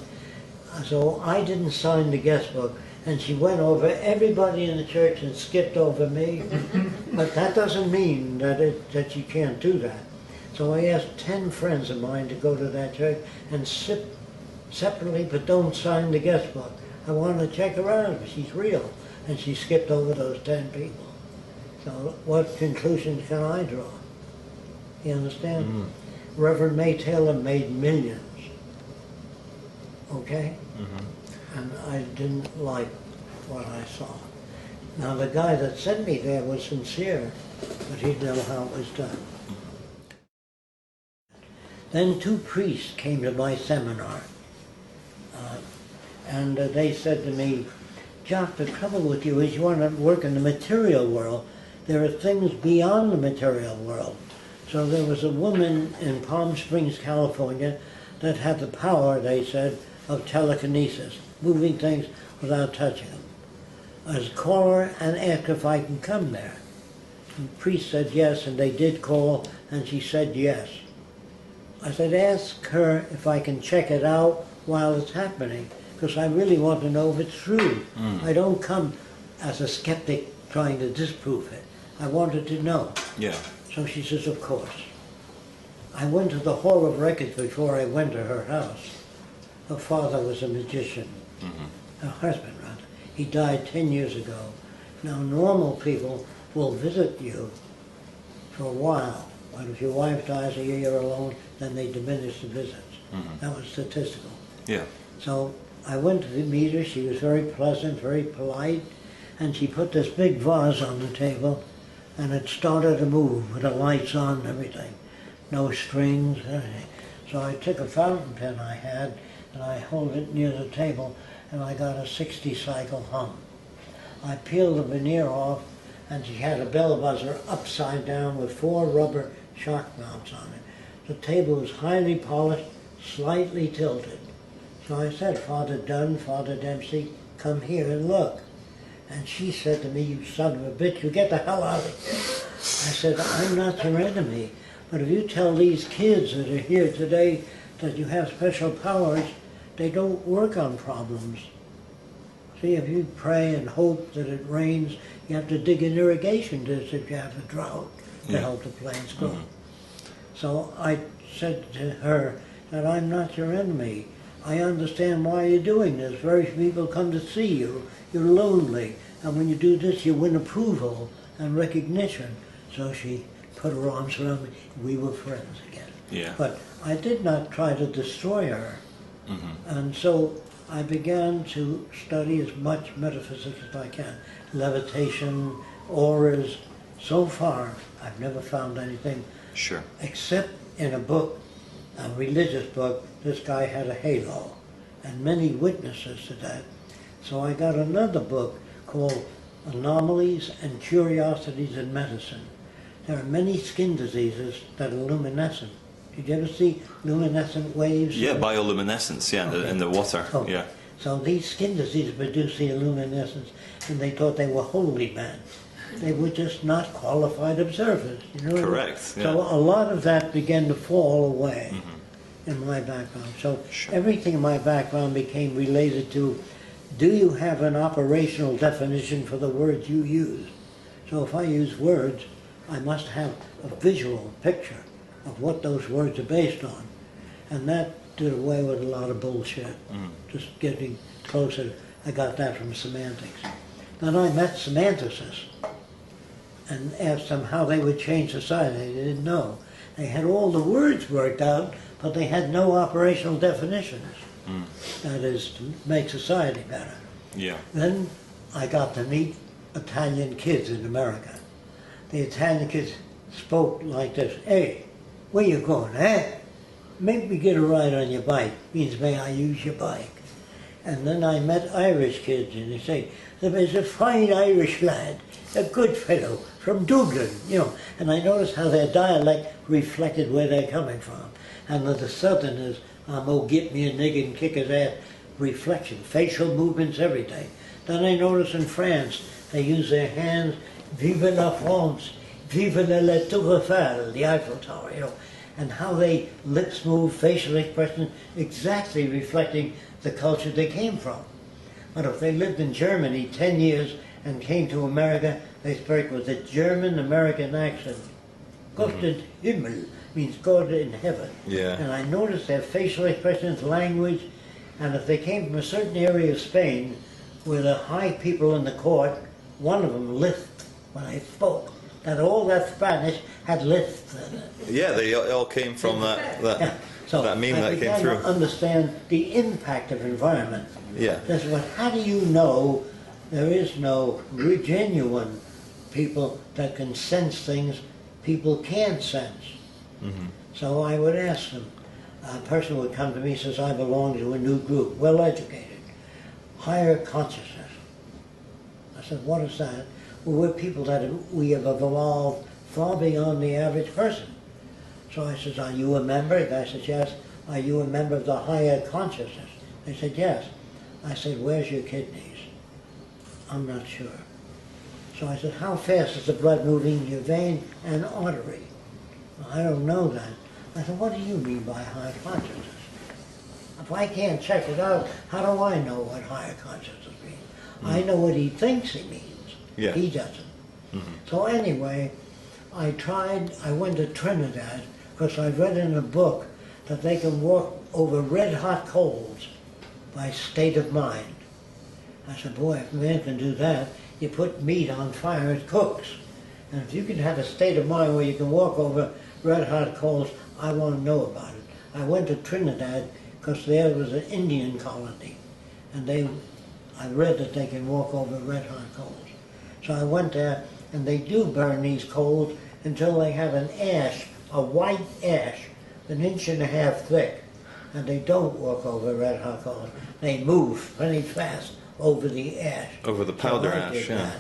So I didn't sign the guest book, and she went over everybody in the church and skipped over me. But that doesn't mean that you can't do that. So I asked 10 friends of mine to go to that church and sit separately, but don't sign the guest book. I want to check her out if she's real. And she skipped over those 10 people. So what conclusions can I draw? You understand? Mm-hmm. Reverend May Taylor made millions. Okay? Mm-hmm. And I didn't like what I saw. Now the guy that sent me there was sincere, but he didn't know how it was done. Then 2 priests came to my seminar, and they said to me, Jacque, the trouble with you is you want to work in the material world. There are things beyond the material world. So there was a woman in Palm Springs, California, that had the power, they said, of telekinesis, moving things without touching them. I was call her and ask if I can come there. And the priest said yes, and they did call, and she said yes. I said, ask her if I can check it out while it's happening, because I really want to know if it's true. I don't come as a skeptic trying to disprove it. I wanted to know. Yeah. So she says, of course. I went to the Hall of Records before I went to her house. Her father was a magician. Mm-hmm. Her husband, rather. He died 10 years ago. Now, normal people will visit you for a while. But if your wife dies or you're alone, then they diminish the visits. Mm-hmm. That was statistical. Yeah. So I went to meet her. She was very pleasant, very polite. And she put this big vase on the table, and it started to move with the lights on and everything. No strings, anything. So I took a fountain pen I had, and I held it near the table, and I got a 60-cycle hum. I peeled the veneer off, and she had a bell buzzer upside down with 4 rubber shark mounts on it. The table was highly polished, slightly tilted. So I said, Father Dunn, Father Dempsey, come here and look. And she said to me, you son of a bitch, you get the hell out of here. I said, I'm not your enemy, but if you tell these kids that are here today that you have special powers, they don't work on problems. See, if you pray and hope that it rains, you have to dig an irrigation ditch if you have a drought to help the plants grow. So I said to her that I'm not your enemy. I understand why you're doing this. Very few people come to see you. You're lonely. And when you do this, you win approval and recognition. So she put her arms around me. We were friends again. Yeah. But I did not try to destroy her. And so I began to study as much metaphysics as I can. Levitation, auras. So far, I've never found anything. Sure. Except in a book, a religious book, this guy had a halo, and many witnesses to that. So I got another book called Anomalies and Curiosities in Medicine. There are many skin diseases that are luminescent. Did you ever see luminescent waves? Yeah, bioluminescence, yeah, in the water. Okay. Yeah. So these skin diseases produce the luminescence, and they thought they were holy men. They were just not qualified observers. You know. Correct. Yeah. So a lot of that began to fall away in my background. So everything in my background became related to, do you have an operational definition for the words you use? So if I use words, I must have a visual picture of what those words are based on. And that did away with a lot of bullshit. Just getting closer. I got that from semantics. Then I met semanticists and asked them how they would change society. They didn't know. They had all the words worked out, but they had no operational definitions. That is, to make society better. Yeah. Then I got to meet Italian kids in America. The Italian kids spoke like this: hey, where you going, eh? Make me get a ride on your bike. Means, may I use your bike? And then I met Irish kids, and they say, there's a fine Irish lad, a good fellow, from Dublin, you know. And I noticed how their dialect reflected where they're coming from. And the Southerners, oh, get me a nigger and kick his ass, reflection, facial movements, everything. Then I noticed in France, they use their hands, vive la France, vive la Tour Eiffel, the Eiffel Tower, you know. And how they lips move, facial expression, exactly reflecting the culture they came from. But if they lived in Germany 10 years and came to America, they spoke with a German-American accent. Gott in Himmel means God in heaven. Yeah. And I noticed their facial expressions, language, and if they came from a certain area of Spain where the high people in the court, one of them lisped when I spoke. That all that Spanish had lisps in it. Yeah, they all came from that So that meme I that came began through. to understand the impact of environment. Yeah. That's what. How do you know there is no genuine people that can sense things people can't sense? So I would ask them. A person would come to me and says, I belong to a new group, well educated, higher consciousness. I said, what is that? Well, we're people that we have evolved far beyond the average person. So I said, are you a member? The guy said, yes. Are you a member of the higher consciousness? They said, yes. I said, where's your kidneys? I'm not sure. So I said, how fast is the blood moving in your vein and artery? Well, I don't know that. I said, what do you mean by higher consciousness? If I can't check it out, how do I know what higher consciousness means? I know what he thinks he means. Yeah. He doesn't. So anyway, I went to Trinidad because I read in a book that they can walk over red hot coals by state of mind. I said, boy, if a man can do that, you put meat on fire, it cooks. And if you can have a state of mind where you can walk over red hot coals, I want to know about it. I went to Trinidad because there was an Indian colony, and I read that they can walk over red hot coals. So I went there, and they do burn these coals until they have an ash, a white ash, 1.5 inches thick, and they don't walk over red hot coals. They move pretty fast over the ash. Over the powder So I ash, did yeah. that.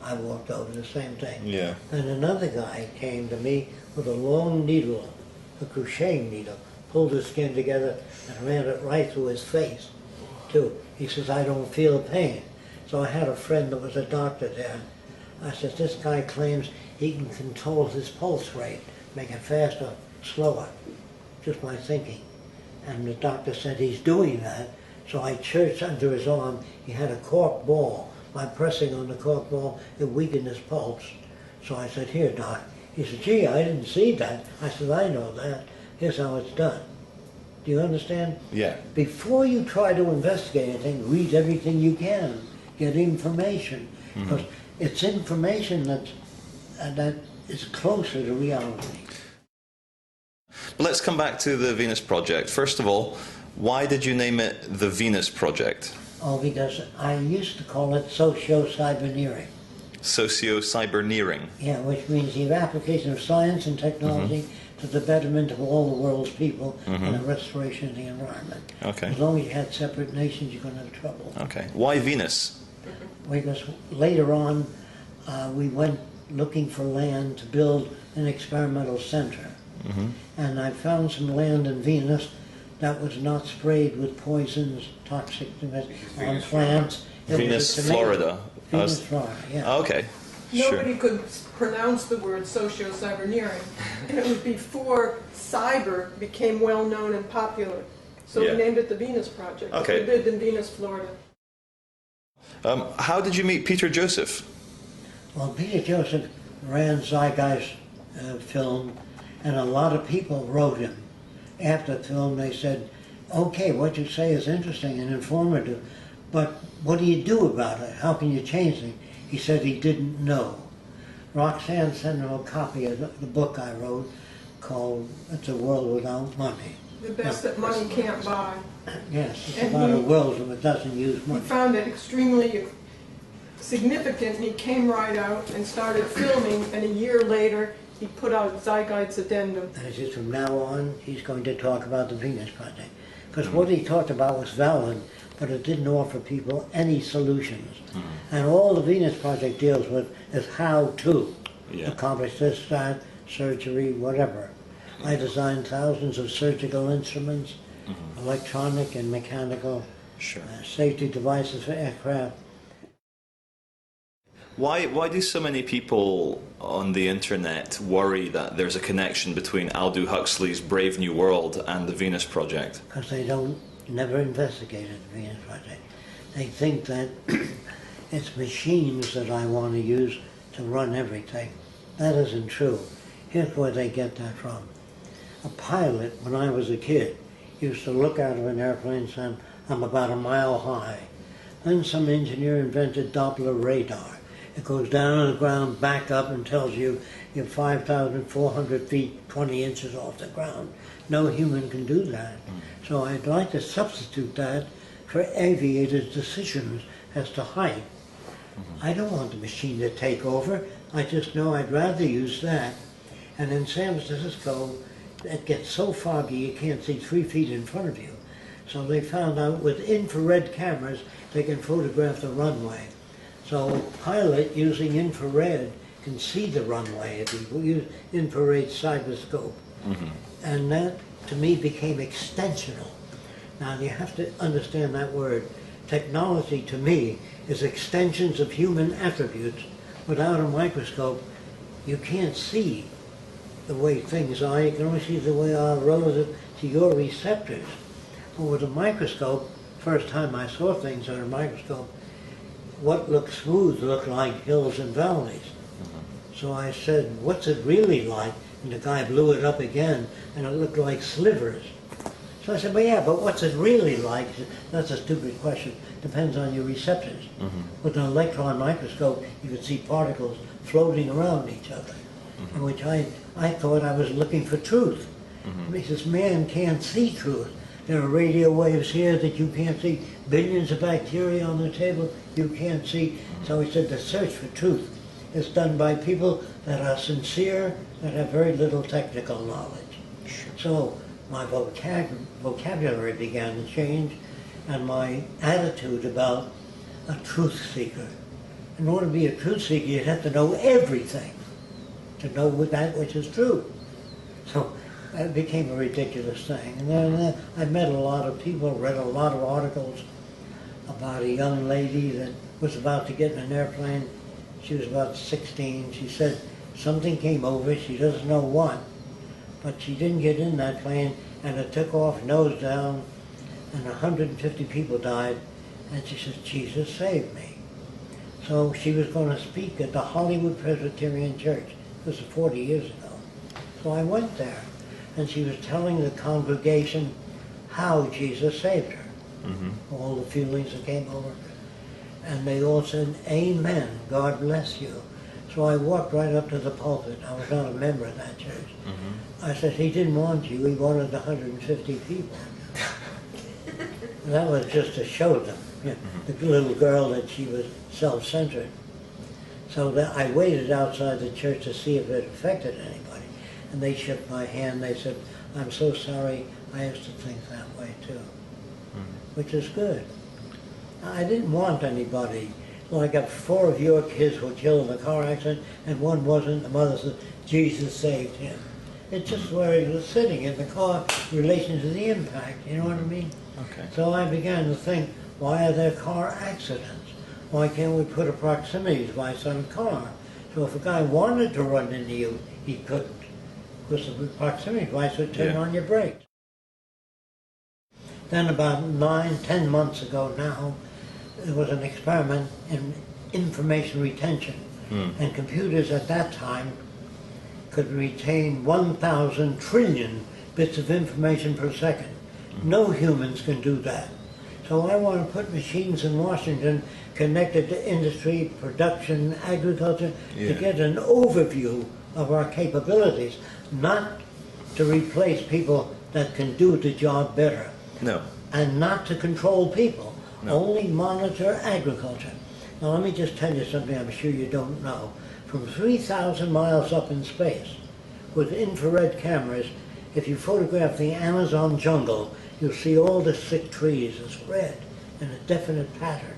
I walked over the same thing. Yeah. And another guy came to me with a long needle, a crocheting needle, pulled his skin together and ran it right through his face, too. He says, I don't feel pain. So I had a friend that was a doctor there. I said, this guy claims he can control his pulse rate, make it faster, slower, just by thinking. And the doctor said he's doing that. So I churched under his arm. He had a cork ball. By pressing on the cork ball, it weakened his pulse. So I said, here, Doc. He said, gee, I didn't see that. I said, I know that. Here's how it's done. Do you understand? Yeah. Before you try to investigate anything, read everything you can. Get information. Because it's information that is closer to reality. Let's come back to the Venus Project. First of all, why did you name it the Venus Project? Oh, because I used to call it socio-cyberneering. Socio-cyberneering. Yeah, which means the application of science and technology to the betterment of all the world's people and the restoration of the environment. Okay. As long as you had separate nations, you're going to have trouble. Okay. Why Venus? Because later on, we went looking for land to build an experimental center. And I found some land in Venus that was not sprayed with poisons, toxic on plants. Venus, Florida. Venus, Florida, yeah. Okay. Nobody could pronounce the word socio-cyberneering, and it was before cyber became well known and popular. So Yeah. we named it the Venus Project. Okay. We lived in Venus, Florida. How did you meet Peter Joseph? Well, Peter Joseph ran Zeitgeist film, and a lot of people wrote him. After the film, they said, okay, what you say is interesting and informative, but what do you do about it? How can you change things? He said he didn't know. Roxanne sent him a copy of the book I wrote called It's a World Without Money. The best that money can't buy. Yes, it's And about a he- world that doesn't use He money. found it extremely significant, and he came right out and started filming, and a year later, he put out Zeitgeist's Addendum. And he says from now on, he's going to talk about the Venus Project. Because what he talked about was valid, but it didn't offer people any solutions. And all the Venus Project deals with is how to accomplish this, that, surgery, whatever. I designed thousands of surgical instruments, electronic and mechanical, safety devices for aircraft. Why do so many people on the internet worry that there's a connection between Aldous Huxley's Brave New World and the Venus Project? Because they never investigated the Venus Project. They think that it's machines that I want to use to run everything. That isn't true. Here's where they get that from. A pilot, when I was a kid, used to look out of an airplane and say, I'm about a mile high. Then some engineer invented Doppler radar. It goes down on the ground, back up, and tells you you're 5,400 feet, 20 inches off the ground. No human can do that. So I'd like to substitute that for aviators' decisions as to height. I don't want the machine to take over. I just know I'd rather use that. And in San Francisco, it gets so foggy you can't see 3 feet in front of you. So they found out with infrared cameras they can photograph the runway. So a pilot using infrared can see the runway if you use infrared cyberscope. And that, to me, became extensional. Now, you have to understand that word. Technology, to me, is extensions of human attributes. Without a microscope, you can't see the way things are. You can only see the way they are relative to your receptors. But with a microscope, first time I saw things under a microscope, what looked smooth looked like hills and valleys. So I said, what's it really like? And the guy blew it up again, and it looked like slivers. So I said, well, yeah, but what's it really like? He said, that's a stupid question. Depends on your receptors. With an electron microscope, you could see particles floating around each other, in which I thought I was looking for truth. And he says, man can't see truth. There are radio waves here that you can't see. Billions of bacteria on the table you can't see. So he said the search for truth is done by people that are sincere, that have very little technical knowledge. So my vocabulary began to change, and my attitude about a truth seeker in order to be a truth seeker, you'd have to know everything to know that which is true. So it became a ridiculous thing. And then I met a lot of people, read a lot of articles about a young lady that was about to get in an airplane. She was about 16. She said something came over, she doesn't know what, but she didn't get in that plane, and it took off nose down, and 150 people died, and she said, Jesus saved me. So she was going to speak at the Hollywood Presbyterian Church. This was 40 years ago. So I went there, and she was telling the congregation how Jesus saved her. All the feelings that came over her. And they all said, Amen, God bless you. So I walked right up to the pulpit. I was not a member of that church. I said, he didn't want you, he wanted 150 people. And that was just to show them, you know, the little girl, that she was self-centered. So that I waited outside the church to see if it affected anybody. And they shook my hand, they said, I'm so sorry, I used to think that way too. Which is good. I didn't want anybody. Like if 4 of your kids were killed in a car accident and one wasn't, the mother said, Jesus saved him. It's just where he was sitting in the car in relation to the impact, you know what I mean? Okay. So I began to think, why are there car accidents? Why can't we put a proximity device on a car? So if a guy wanted to run into you, he couldn't. Because the proximity device would turn on your brakes. Then about 9-10 months ago now, there was an experiment in information retention. And computers at that time could retain 1,000 trillion bits of information per second. No humans can do that. So I want to put machines in Washington connected to industry, production, agriculture, to get an overview of our capabilities, not to replace people that can do the job better. No. And not to control people, No. only monitor agriculture. Now let me just tell you something I'm sure you don't know. From 3,000 miles up in space, with infrared cameras, if you photograph the Amazon jungle, you'll see all the sick trees as red in a definite pattern.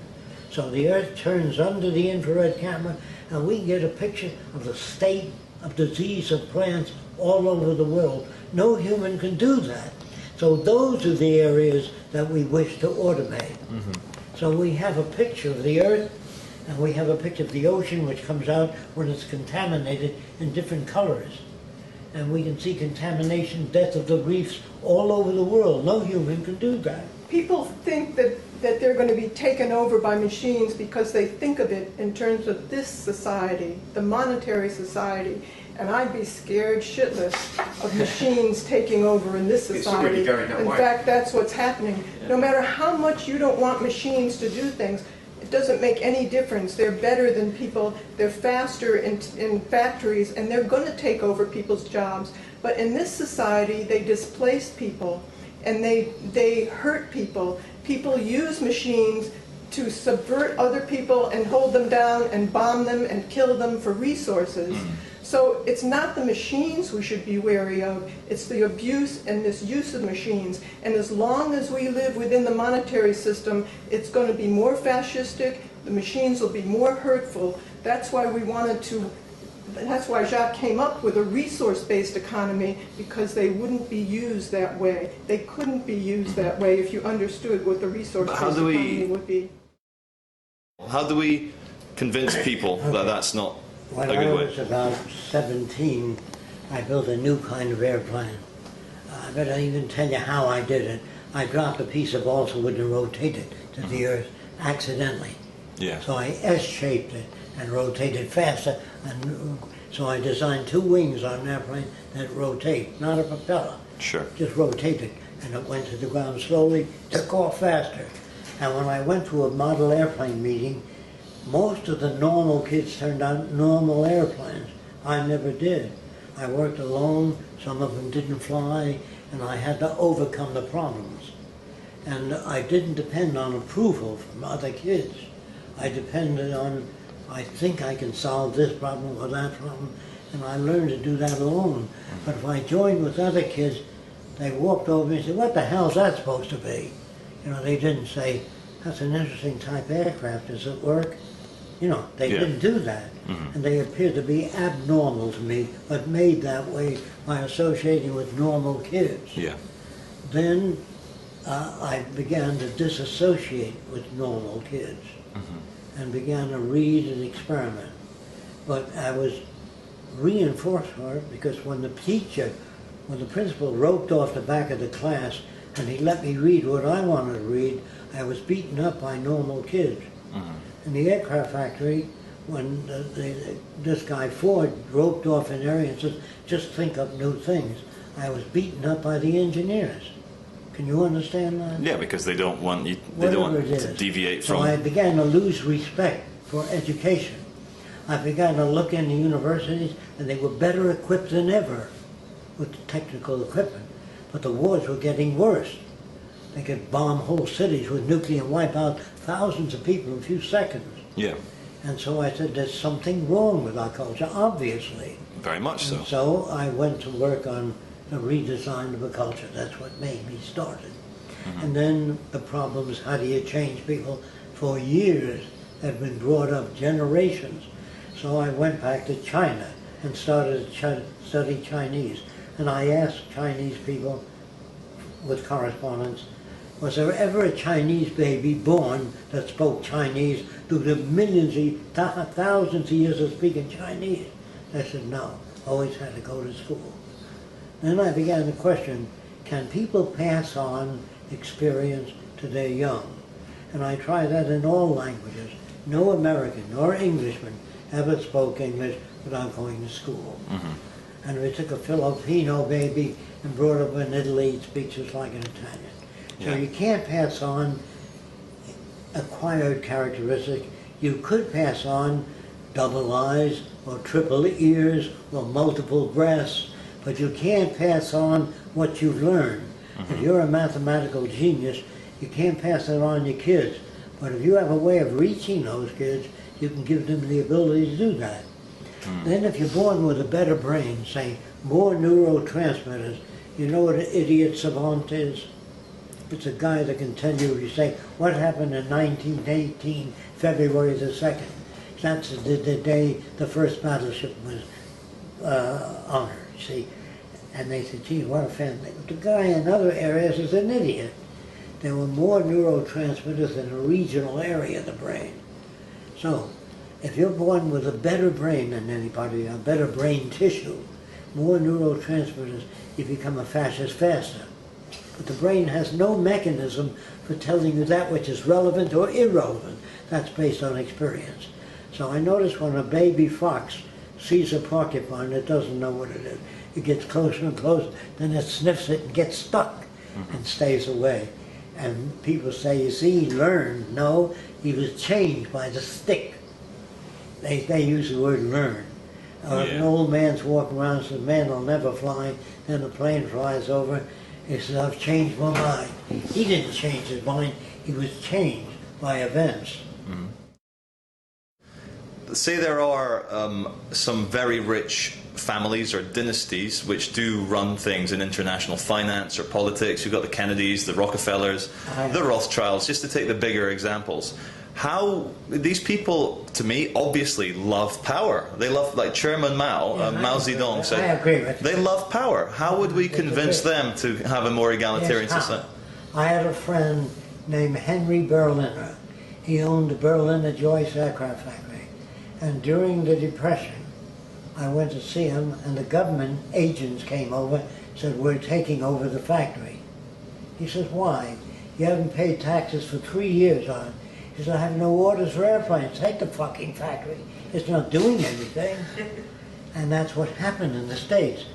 So the Earth turns under the infrared camera, and we get a picture of the state of disease of plants all over the world. No human can do that. So those are the areas that we wish to automate. So we have a picture of the Earth, and we have a picture of the ocean, which comes out when it's contaminated in different colors. And we can see contamination, death of the reefs all over the world. No human can do that. People think that they're going to be taken over by machines because they think of it in terms of this society, the monetary society. And I'd be scared shitless of machines taking over in this society. It's already going that In way. fact, that's what's happening. No matter how much you don't want machines to do things, it doesn't make any difference. They're better than people. They're faster in factories, and they're going to take over people's jobs. But in this society, they displace people, and they hurt people. People use machines to subvert other people and hold them down and bomb them and kill them for resources. So it's not the machines we should be wary of, it's the abuse and misuse of machines. And as long as we live within the monetary system, it's going to be more fascistic, the machines will be more hurtful. That's why that's why Jacque came up with a resource-based economy, because they wouldn't be used that way. They couldn't be used that way if you understood what the resource-based economy would be. How do we convince people that that's not When a I good way? was about 17, I built a new kind of airplane. I better even tell you how I did it. I dropped a piece of balsa wood and rotated it to the Earth accidentally. Yeah. So I S-shaped it and rotated faster. And so I designed 2 wings on an airplane that rotate, not a propeller. Sure. Just rotated. And it went to the ground slowly, took off faster. And when I went to a model airplane meeting, most of the normal kids turned out normal airplanes. I never did. I worked alone, some of them didn't fly, and I had to overcome the problems. And I didn't depend on approval from other kids. I depended on, I think I can solve this problem or that problem, and I learned to do that alone. But if I joined with other kids, they walked over and said, what the hell's that supposed to be? You know, they didn't say, that's an interesting type of aircraft, does it work? You know, they Yeah. didn't do that. And they appeared to be abnormal to me, but made that way by associating with normal kids. Yeah. Then I began to disassociate with normal kids and began to read and experiment. But I was reinforced for it because when the principal roped off the back of the class and he let me read what I wanted to read, I was beaten up by normal kids. In the aircraft factory, when this guy Ford roped off an area and says, just think up new things, I was beaten up by the engineers. Can you understand that? Yeah, because they don't want you. They Whatever don't want it to is. deviate So from. I began to lose respect for education. I began to look into universities, and they were better equipped than ever with technical equipment. But the wars were getting worse. They could bomb whole cities with nuclear and wipe out thousands of people in a few seconds. Yeah, And so I said, there's something wrong with our culture, obviously. very much so. And so I went to work on the redesign of a culture. That's what made me started. And then the problems, how do you change people? For years have been brought up, generations. So I went back to China and started to study Chinese. And I asked Chinese people with correspondence, was there ever a Chinese baby born that spoke Chinese through the millions, thousands of years of speaking Chinese? They said no, always had to go to school. Then I began to question, can people pass on experience to their young? And I tried that in all languages. No American nor Englishman ever spoke English without going to school. And we took a Filipino baby and brought up in Italy, he speaks just like an Italian. So Yeah. you can't pass on acquired characteristics. You could pass on double eyes or triple ears or multiple breasts, but you can't pass on what you've learned. If you're a mathematical genius, you can't pass that on your kids. But if you have a way of reaching those kids, you can give them the ability to do that. Then if you're born with a better brain, say more neurotransmitters, you know what an idiot savant is? It's a guy that can tell you, if you say, what happened in 1918, February the 2nd? That's the day the first battleship was honored, see? And they said, gee, what a family. But the guy in other areas is an idiot. There were more neurotransmitters in a regional area of the brain. So, if you're born with a better brain than anybody, a better brain tissue, more neurotransmitters, you become a fascist faster. But the brain has no mechanism for telling you that which is relevant or irrelevant. That's based on experience. So I notice when a baby fox sees a porcupine, it doesn't know what it is. It gets closer and closer, then it sniffs it and gets stuck and stays away. And people say, you see, he learned. No, he was changed by the stick. They use the word learn. Or if an old man's walking around and says, man will never fly, then the plane flies over, he says, I've changed my mind. He didn't change his mind, he was changed by events. Say there are some very rich families or dynasties which do run things in international finance or politics. You've got the Kennedys, the Rockefellers, the Rothschilds, just to take the bigger examples. How these people, to me, obviously love power. They love, like Chairman Mao, Mao Zedong said, I agree with you. they love power. How would we convince them to have a more egalitarian Yes, how? society? I had a friend named Henry Berliner. He owned the Berliner Joyce aircraft factory. And during the Depression, I went to see him, and the government agents came over and said, we're taking over the factory. He says, why? You haven't paid taxes for 3 years on it. He said, I have no orders for airplanes. Take the fucking factory. It's not doing anything. And that's what happened in the States.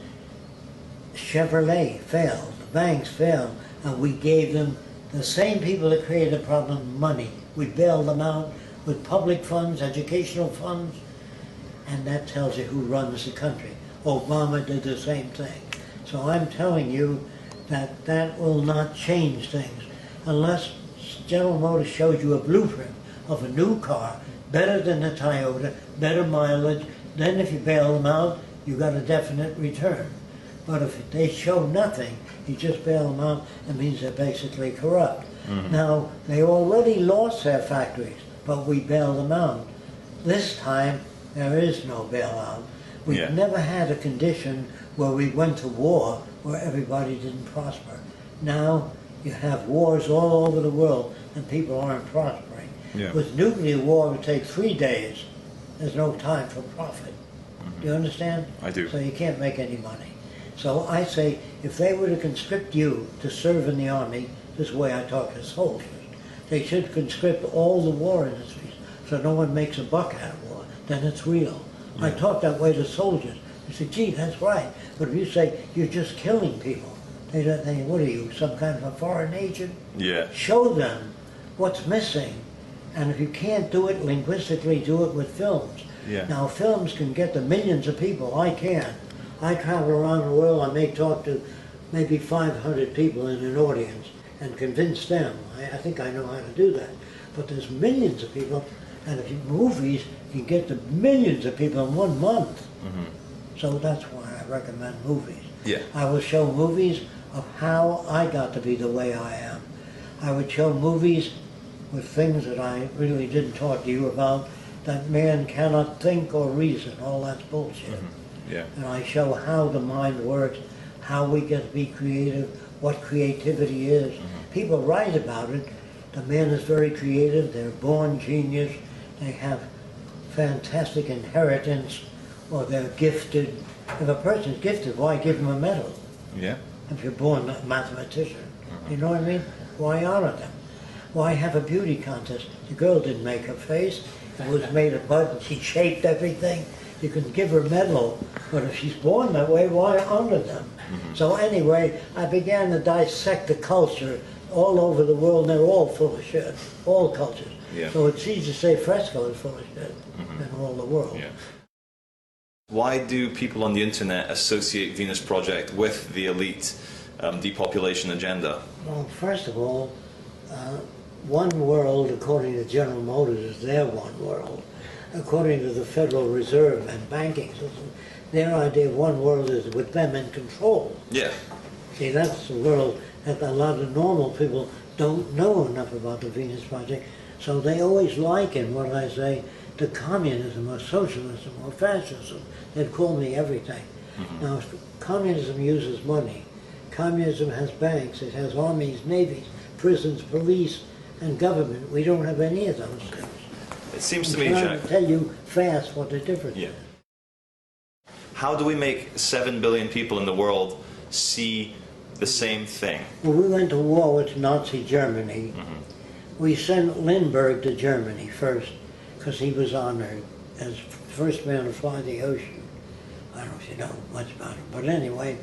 Chevrolet failed, the banks failed, and we gave them, the same people that created the problem, money. We bailed them out with public funds, educational funds, and that tells you who runs the country. Obama did the same thing. So I'm telling you that that will not change things unless General Motors shows you a blueprint of a new car, better than the Toyota, better mileage. Then if you bail them out, you got a definite return. But if they show nothing, you just bail them out, it means they're basically corrupt. Now, they already lost their factories, but we bailed them out. This time, there is no bailout. We've never had a condition where we went to war where everybody didn't prosper. Now, you have wars all over the world and people aren't prospering. Yeah. With nuclear war, it would take 3 days. There's no time for profit. Do you understand? I do. So you can't make any money. So I say, if they were to conscript you to serve in the army, this is the way I talk to soldiers, they should conscript all the war industries so no one makes a buck out of war. Then it's real. Yeah. I talk that way to soldiers. They say, gee, that's right. But if you say, you're just killing people, they think, what are you, some kind of a foreign agent? Yeah. Show them what's missing. And if you can't do it linguistically, do it with films. Yeah. Now, films can get to millions of people. I can. I travel around the world. I may talk to maybe 500 people in an audience and convince them. I think I know how to do that. But there's millions of people, and if you movies, you get to millions of people in 1 month. Mm-hmm. So that's why I recommend movies. Yeah. I will show movies of how I got to be the way I am. I would show movies with things that I really didn't talk to you about, that man cannot think or reason. All that's bullshit. Mm-hmm. Yeah. And I show how the mind works, how we get to be creative, what creativity is. Mm-hmm. People write about it. The man is very creative. They're born genius. They have fantastic inheritance, or they're gifted. If a person's gifted, why give him a medal? Yeah. If you're born a mathematician. Mm-hmm. You know what I mean? Why honor them? Why have a beauty contest? The girl didn't make her face. It was made of mud and she shaped everything. You can give her a medal, but if she's born that way, why honor them? Mm-hmm. So anyway, I began to dissect the culture all over the world, and they're all full of shit, all cultures. Yeah. So it's easy to say Fresco is full of shit in all the world. Yeah. Why do people on the internet associate Venus Project with the elite depopulation agenda? Well, first of all, one world, according to General Motors, is their one world. According to the Federal Reserve and banking system, their idea of one world is with them in control. Yeah. See, that's the world that a lot of normal people don't know enough about the Venus Project, so they always liken what I say to communism or socialism or fascism. They'd call me everything. Mm-hmm. Now, communism uses money. Communism has banks, it has armies, navies, prisons, police, and government. We don't have any of those things. It seems to me, Jacque, to tell you fast what the difference is. How do we make 7 billion people in the world see the same thing? Well, we went to war with Nazi Germany. Mm-hmm. We sent Lindbergh to Germany first because he was honored as first man to fly the ocean. I don't know if you know much about him, but anyway,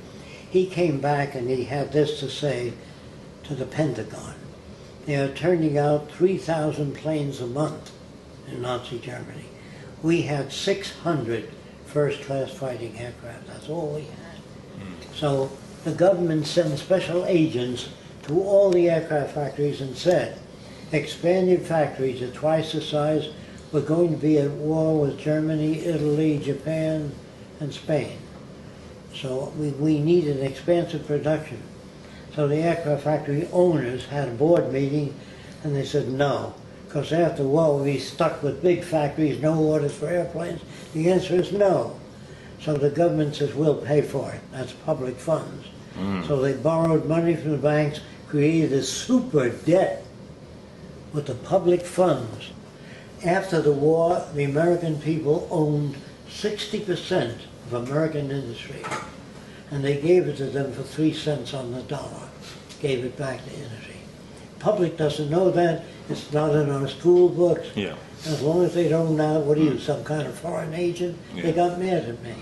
he came back and he had this to say to the Pentagon. They are turning out 3,000 planes a month in Nazi Germany. We had 600 first-class fighting aircraft. That's all we had. So the government sent special agents to all the aircraft factories and said, expand your factories to twice the size. We're going to be at war with Germany, Italy, Japan, and Spain. So we needed expansive production. So the aircraft factory owners had a board meeting and they said no, because after a while we'll be stuck with big factories, no orders for airplanes. The answer is no. So the government says we'll pay for it. That's public funds. So they borrowed money from the banks, created a super debt with the public funds. After the war, the American people owned 60% of American industry, and they gave it to them for 3 cents on the dollar. Gave it back to industry. Public doesn't know that. It's not in our school books. Yeah. As long as they don't know, what are you, some kind of foreign agent? Yeah. They got mad at me.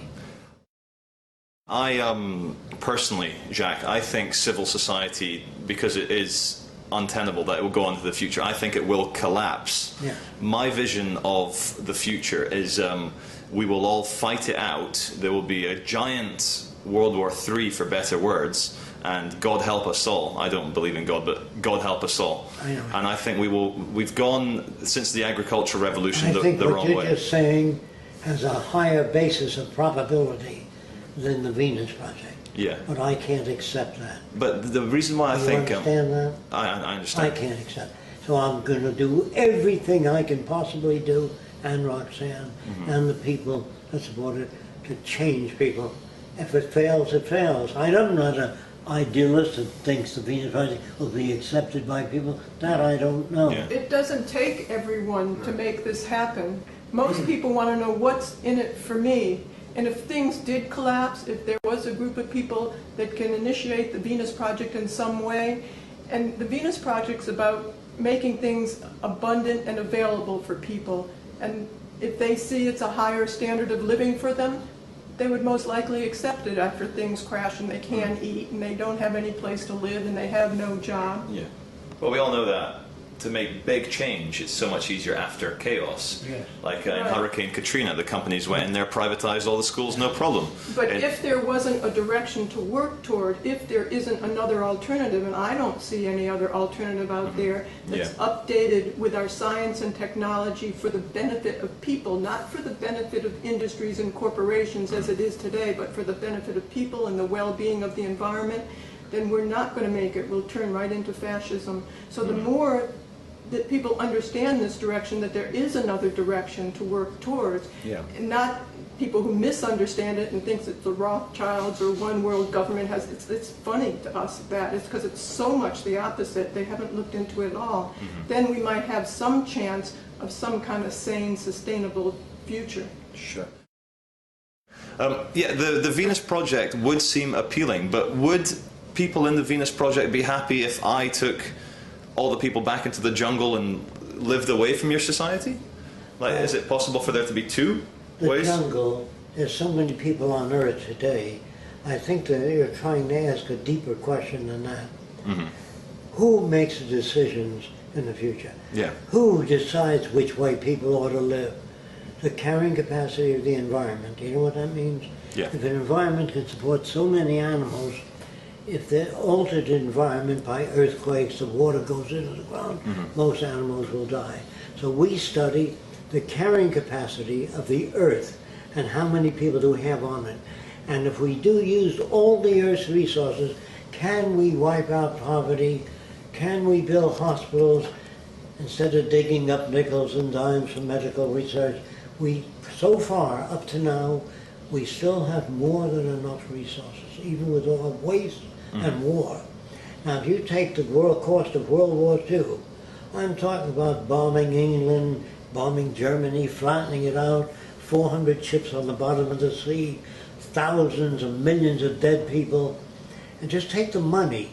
I personally, Jacque, I think civil society, because it is untenable that it will go on to the future, I think it will collapse. Yeah. My vision of the future is we will all fight it out. There will be a giant World War III, for better words, and God help us all. I don't believe in God, but God help us all. I know. And I think we've gone, since the agricultural revolution, the wrong way. I think what you're just saying has a higher basis of probability than the Venus Project. Yeah. But I can't accept that. But the reason why I think... You understand that? I understand. I can't accept it. So I'm going to do everything I can possibly do and Roxanne and the people that support it to change people. If it fails, it fails. I'm not an idealist that thinks the Venus Project will be accepted by people. That I don't know. Yeah. It doesn't take everyone to make this happen. Most people want to know what's in it for me. And if things did collapse, if there was a group of people that can initiate the Venus Project in some way, and the Venus Project's about making things abundant and available for people. And if they see it's a higher standard of living for them, they would most likely accept it after things crash and they can't eat and they don't have any place to live and they have no job. Yeah. Well, we all know that to make big change, it's so much easier after chaos. Yes. Like in Hurricane Katrina, the companies went in there, privatized all the schools, no problem. But if there wasn't a direction to work toward, if there isn't another alternative, and I don't see any other alternative out there that's updated with our science and technology for the benefit of people, not for the benefit of industries and corporations as it is today, but for the benefit of people and the well-being of the environment, then we're not going to make it. We'll turn right into fascism. So the more that people understand this direction, that there is another direction to work towards, and not people who misunderstand it and thinks it's the Rothschilds or one world government has, it's funny to us that, it's because it's so much the opposite, they haven't looked into it at all. Then we might have some chance of some kind of sane, sustainable future. Sure. Yeah, the Venus Project would seem appealing, but would people in the Venus Project be happy if I took all the people back into the jungle and lived away from your society? Like, is it possible for there to be two ways? The jungle, there's so many people on Earth today. I think that you're trying to ask a deeper question than that. Who makes the decisions in the future? Yeah. Who decides which way people ought to live? The carrying capacity of the environment. Do you know what that means? Yeah. If an environment can support so many animals, if the altered environment by earthquakes, the water goes into the ground, most animals will die. So we study the carrying capacity of the earth and how many people do we have on it. And if we do use all the earth's resources, can we wipe out poverty? Can we build hospitals instead of digging up nickels and dimes for medical research? So far, up to now, we still have more than enough resources, even with all the waste and war. Now, if you take the cost of World War II, I'm talking about bombing England, bombing Germany, flattening it out, 400 ships on the bottom of the sea, thousands of millions of dead people, and just take the money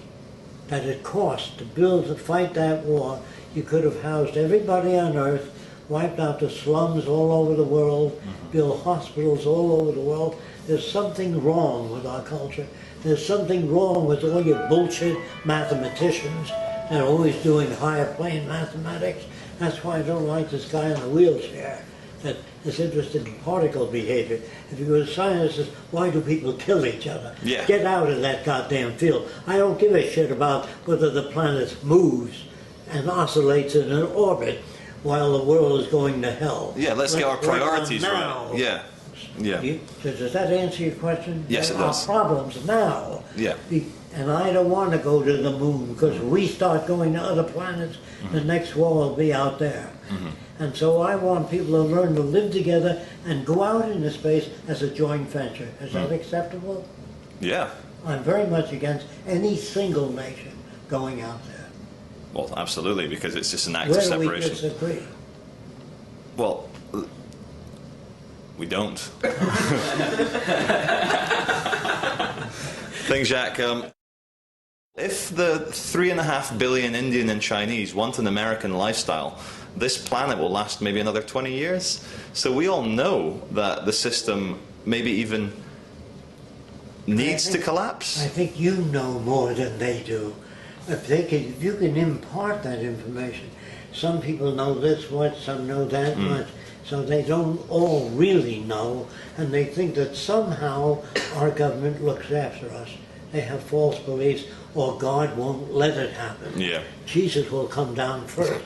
that it cost to fight that war. You could have housed everybody on Earth, wiped out the slums all over the world, built hospitals all over the world. There's something wrong with our culture. There's something wrong with all your bullshit mathematicians that are always doing higher plane mathematics. That's why I don't like this guy in the wheelchair that is interested in particle behavior. If you go to scientists, why do people kill each other? Yeah. Get out of that goddamn field. I don't give a shit about whether the planet moves and oscillates in an orbit while the world is going to hell. Yeah, let's get our work on priorities now. right. Yeah. Yeah. Does that answer your question? Yes, it There are does. problems now. Yeah. And I don't want to go to the moon, because if we start going to other planets, the next war will be out there. And so I want people to learn to live together and go out into space as a joint venture. Is that acceptable? Yeah. I'm very much against any single nation going out there. Well, absolutely, because it's just an act Where of do we separation. disagree? Well, we don't. Thanks, Jacque. If the 3.5 billion Indian and Chinese want an American lifestyle, this planet will last maybe another 20 years. So we all know that the system maybe even needs to collapse. I think you know more than they do. If you can impart that information, some people know this much, some know that much, so they don't all really know, and they think that somehow our government looks after us. They have false beliefs, or God won't let it happen. Yeah. Jesus will come down first.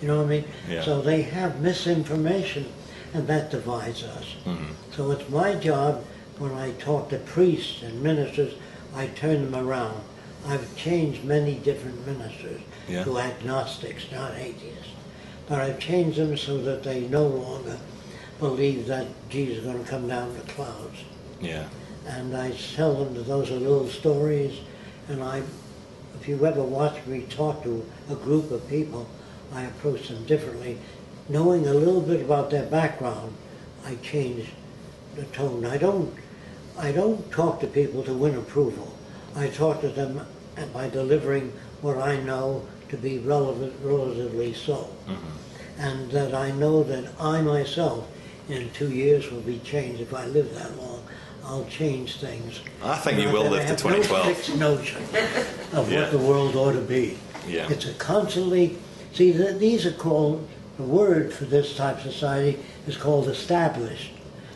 You know what I mean? Yeah. So they have misinformation, and that divides us. So it's my job, when I talk to priests and ministers, I turn them around. I've changed many different ministers to agnostics, not atheists. but I've changed them so that they no longer believe that Jesus is going to come down in the clouds. Yeah. And I tell them that those are little stories, and if you ever watch me talk to a group of people, I approach them differently. Knowing a little bit about their background, I change the tone. I don't talk to people to win approval. I talk to them by delivering what I know to be relatively so. And that I know that I myself, in 2 years, will be changed. If I live that long, I'll change things. I think you will live to 2012. I have no fixed notion of what the world ought to be. Yeah. It's a constantly, see, these are called, the word for this type of society is called established.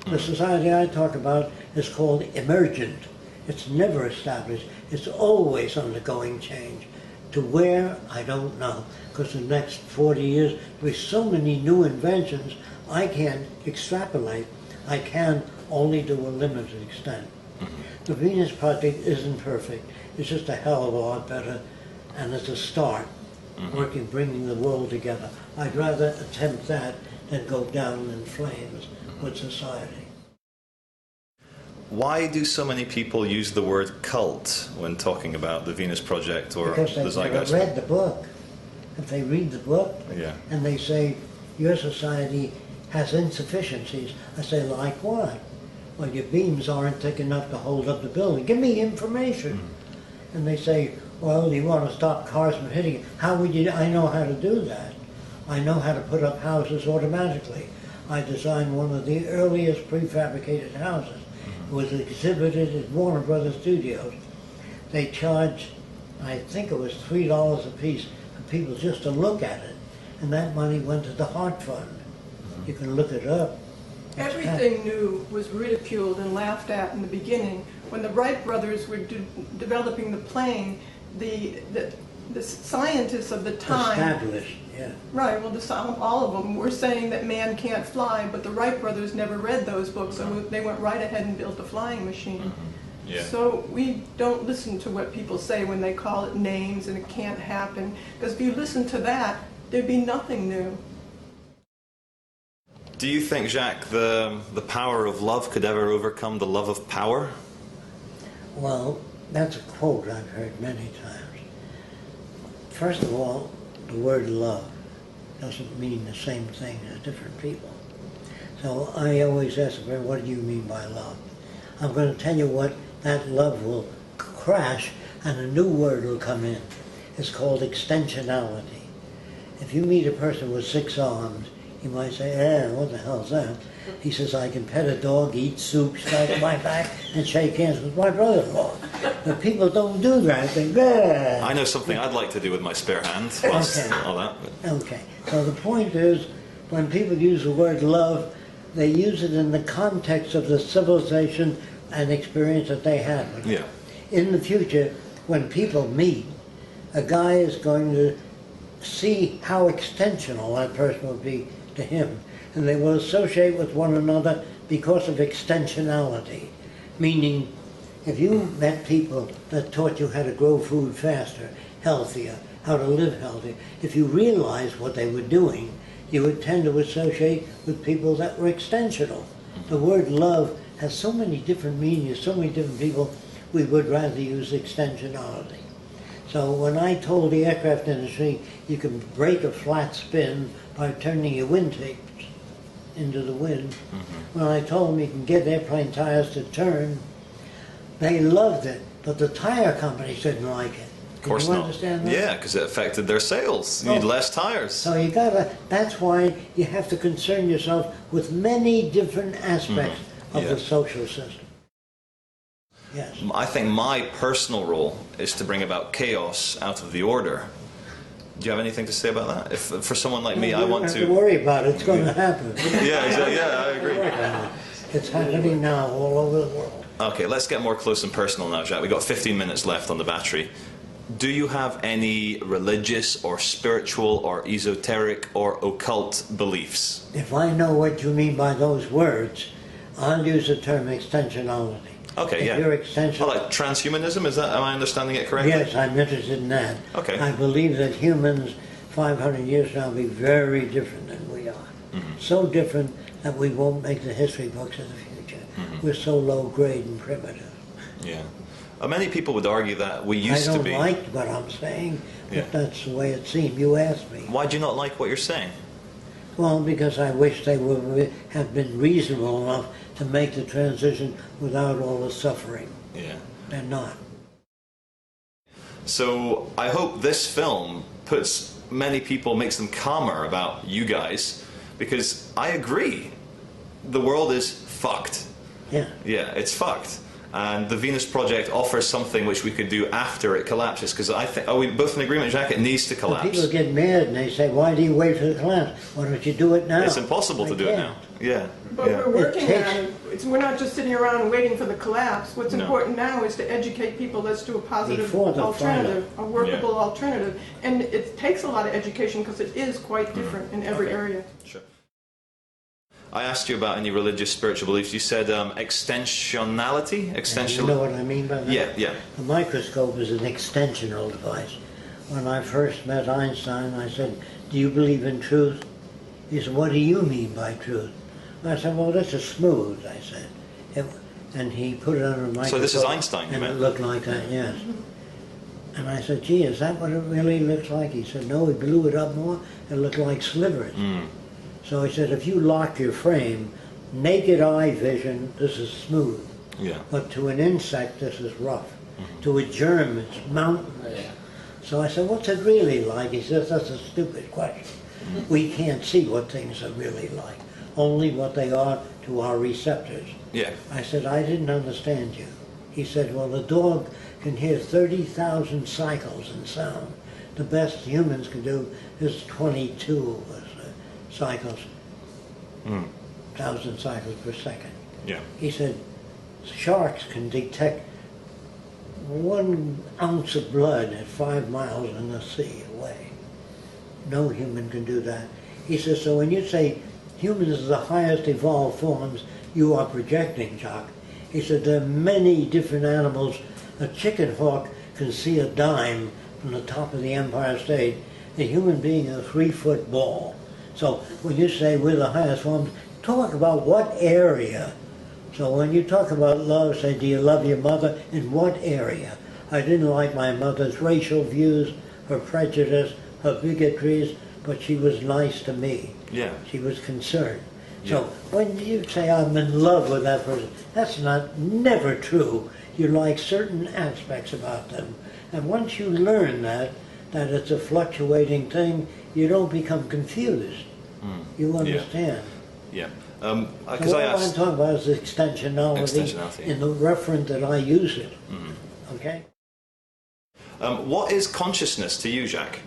The society I talk about is called emergent. It's never established. It's always undergoing change. To where, I don't know, because the next 40 years, there'll be so many new inventions, I can't extrapolate. I can only to a limited extent. The Venus Project isn't perfect. It's just a hell of a lot better, and it's a start, working, bringing the world together. I'd rather attempt that than go down in flames with society. Why do so many people use the word cult when talking about the Venus Project or Because the they've never Zeitgeist? read the book. If they read the book, Yeah. and they say, your society has insufficiencies, I say, like what? Well, your beams aren't thick enough to hold up the building. Give me information. And they say, well, you want to stop cars from hitting it. How would you? I know how to do that. I know how to put up houses automatically. I designed one of the earliest prefabricated houses. It was exhibited at Warner Brothers Studios. They charged, I think it was $3 a piece for people just to look at it. And that money went to the Heart Fund. You can look it up. Everything new was ridiculed and laughed at in the beginning. When the Wright brothers were developing the plane, the scientists of the time... Established, yeah. Right, well, all of them were saying that man can't fly, but the Wright brothers never read those books, so they went right ahead and built a flying machine. Yeah. So we don't listen to what people say when they call it names and it can't happen, because if you listen to that, there'd be nothing new. Do you think, Jacque, the power of love could ever overcome the love of power? Well, that's a quote I've heard many times. First of all, the word love doesn't mean the same thing as different people. So I always ask them, what do you mean by love? I'm going to tell you what that love will crash and a new word will come in. It's called extensionality. If you meet a person with 6 arms, you might say, what the hell's that? He says, I can pet a dog, eat soup, strike my back, and shake hands with my brother-in-law. But people don't do that. They go, I know something I'd like to do with my spare hand, whilst all that. But... Okay, so the point is, when people use the word love, they use it in the context of the civilization and experience that they had. Yeah. In the future, when people meet, a guy is going to see how extensional that person will be to him, and they will associate with one another because of extensionality. Meaning, if you met people that taught you how to grow food faster, healthier, how to live healthier, if you realized what they were doing, you would tend to associate with people that were extensional. The word love has so many different meanings, so many different people, we would rather use extensionality. So when I told the aircraft industry you can break a flat spin by turning your wingtips into the wind, when I told them you can get airplane tires to turn, they loved it, but the tire companies didn't like it. Of course Did you not. understand that? Yeah, because it affected their sales. You need less tires. So you gotta, that's why you have to concern yourself with many different aspects of the social system. Yes. I think my personal role is to bring about chaos out of the order. Do you have anything to say about that? If for someone like me, I want You don't have to worry about it. It's going to happen. Yeah, exactly. Yeah, I agree. It's happening now all over the world. Okay, let's get more close and personal now, Jacque. We've got 15 minutes left on the battery. Do you have any religious or spiritual or esoteric or occult beliefs? If I know what you mean by those words, I'll use the term extensionality. Okay, if yeah. You're extension. Oh, like transhumanism, is that, am I understanding it correctly? Yes, I'm interested in that. Okay. I believe that humans 500 years from now will be very different than we are. So different that we won't make the history books of the future. We're so low grade and primitive. Yeah. Many people would argue that we used to be. I don't like what I'm saying, but Yeah. that's the way it seemed. You asked me. Why do you not like what you're saying? Well, because I wish they would have been reasonable enough to make the transition without all the suffering. Yeah. They're not. So I hope this film puts many people, makes them calmer about you guys, because I agree, the world is fucked. Yeah. Yeah, it's fucked. And the Venus Project offers something which we could do after it collapses, because I think, are we both in agreement, Jacque? It needs to Well, collapse. people get mad and they say, why do you wait for the collapse? Why don't you do it now? It's impossible to I do it can't. now. Yeah. But Yeah. we're working takes- on it. We're not just sitting around waiting for the collapse. What's No. important now is to educate people. Let's do a positive Before the alternative, a workable Yeah. alternative. And it takes a lot of education because it is quite different in every Okay. area. Sure. I asked you about any religious, spiritual beliefs. You said extensionality? And you know what I mean by that? Yeah, yeah. The microscope is an extensional device. When I first met Einstein, I said, do you believe in truth? He said, what do you mean by truth? I said, well, this is smooth, I said. And he put it under a microscope. So this is Einstein, you and meant? it looked like that, yes. And I said, gee, is that what it really looks like? He said, no, he blew it up more. It looked like slivers. So he said, if you lock your frame, naked eye vision, this is smooth. Yeah. But to an insect, this is rough. To a germ, it's mountainous. So I said, what's it really like? He says, that's a stupid question. We can't see what things are really like, only what they are to our receptors. Yeah. I said, I didn't understand you. He said, well, the dog can hear 30,000 cycles in sound. The best humans can do is 22 cycles, 1,000 cycles per second. Yeah. He said, sharks can detect 1 ounce of blood at 5 miles in the sea away. No human can do that. He says, so when you say humans are the highest evolved forms, you are projecting, Jacque. He said, there are many different animals. A chicken hawk can see a dime from the top of the Empire State. A human being is a 3-foot ball. So when you say we're the highest forms, talk about what area. So when you talk about love, say, do you love your mother? In what area? I didn't like my mother's racial views, her prejudice, her bigotries, but she was nice to me. Yeah. She was concerned. So when you say I'm in love with that person, that's never true. You like certain aspects about them. And once you learn that it's a fluctuating thing, you don't become confused. You understand. Yeah. So Because what I asked. I'm talking about is extensionality in the reference that I use it. Okay? What is consciousness to you, Jacque?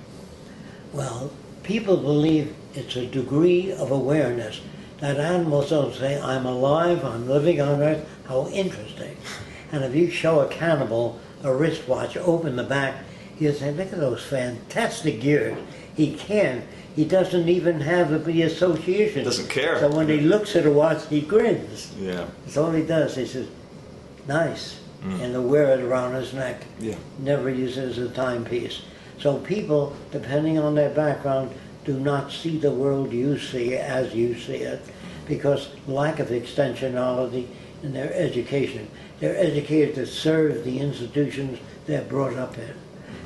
Well, people believe it's a degree of awareness. That animals don't say, I'm alive, I'm living on Earth. How interesting. And if you show a cannibal a wristwatch, open the back, he'll say, look at those fantastic gears. He doesn't even have the association. Doesn't care. So when he looks at a watch, he grins. Yeah. That's all he does. He says, nice. And he'll wear it around his neck. Yeah. Never use it as a timepiece. So people, depending on their background, do not see the world you see as you see it, because lack of extensionality in their education. They're educated to serve the institutions they're brought up in.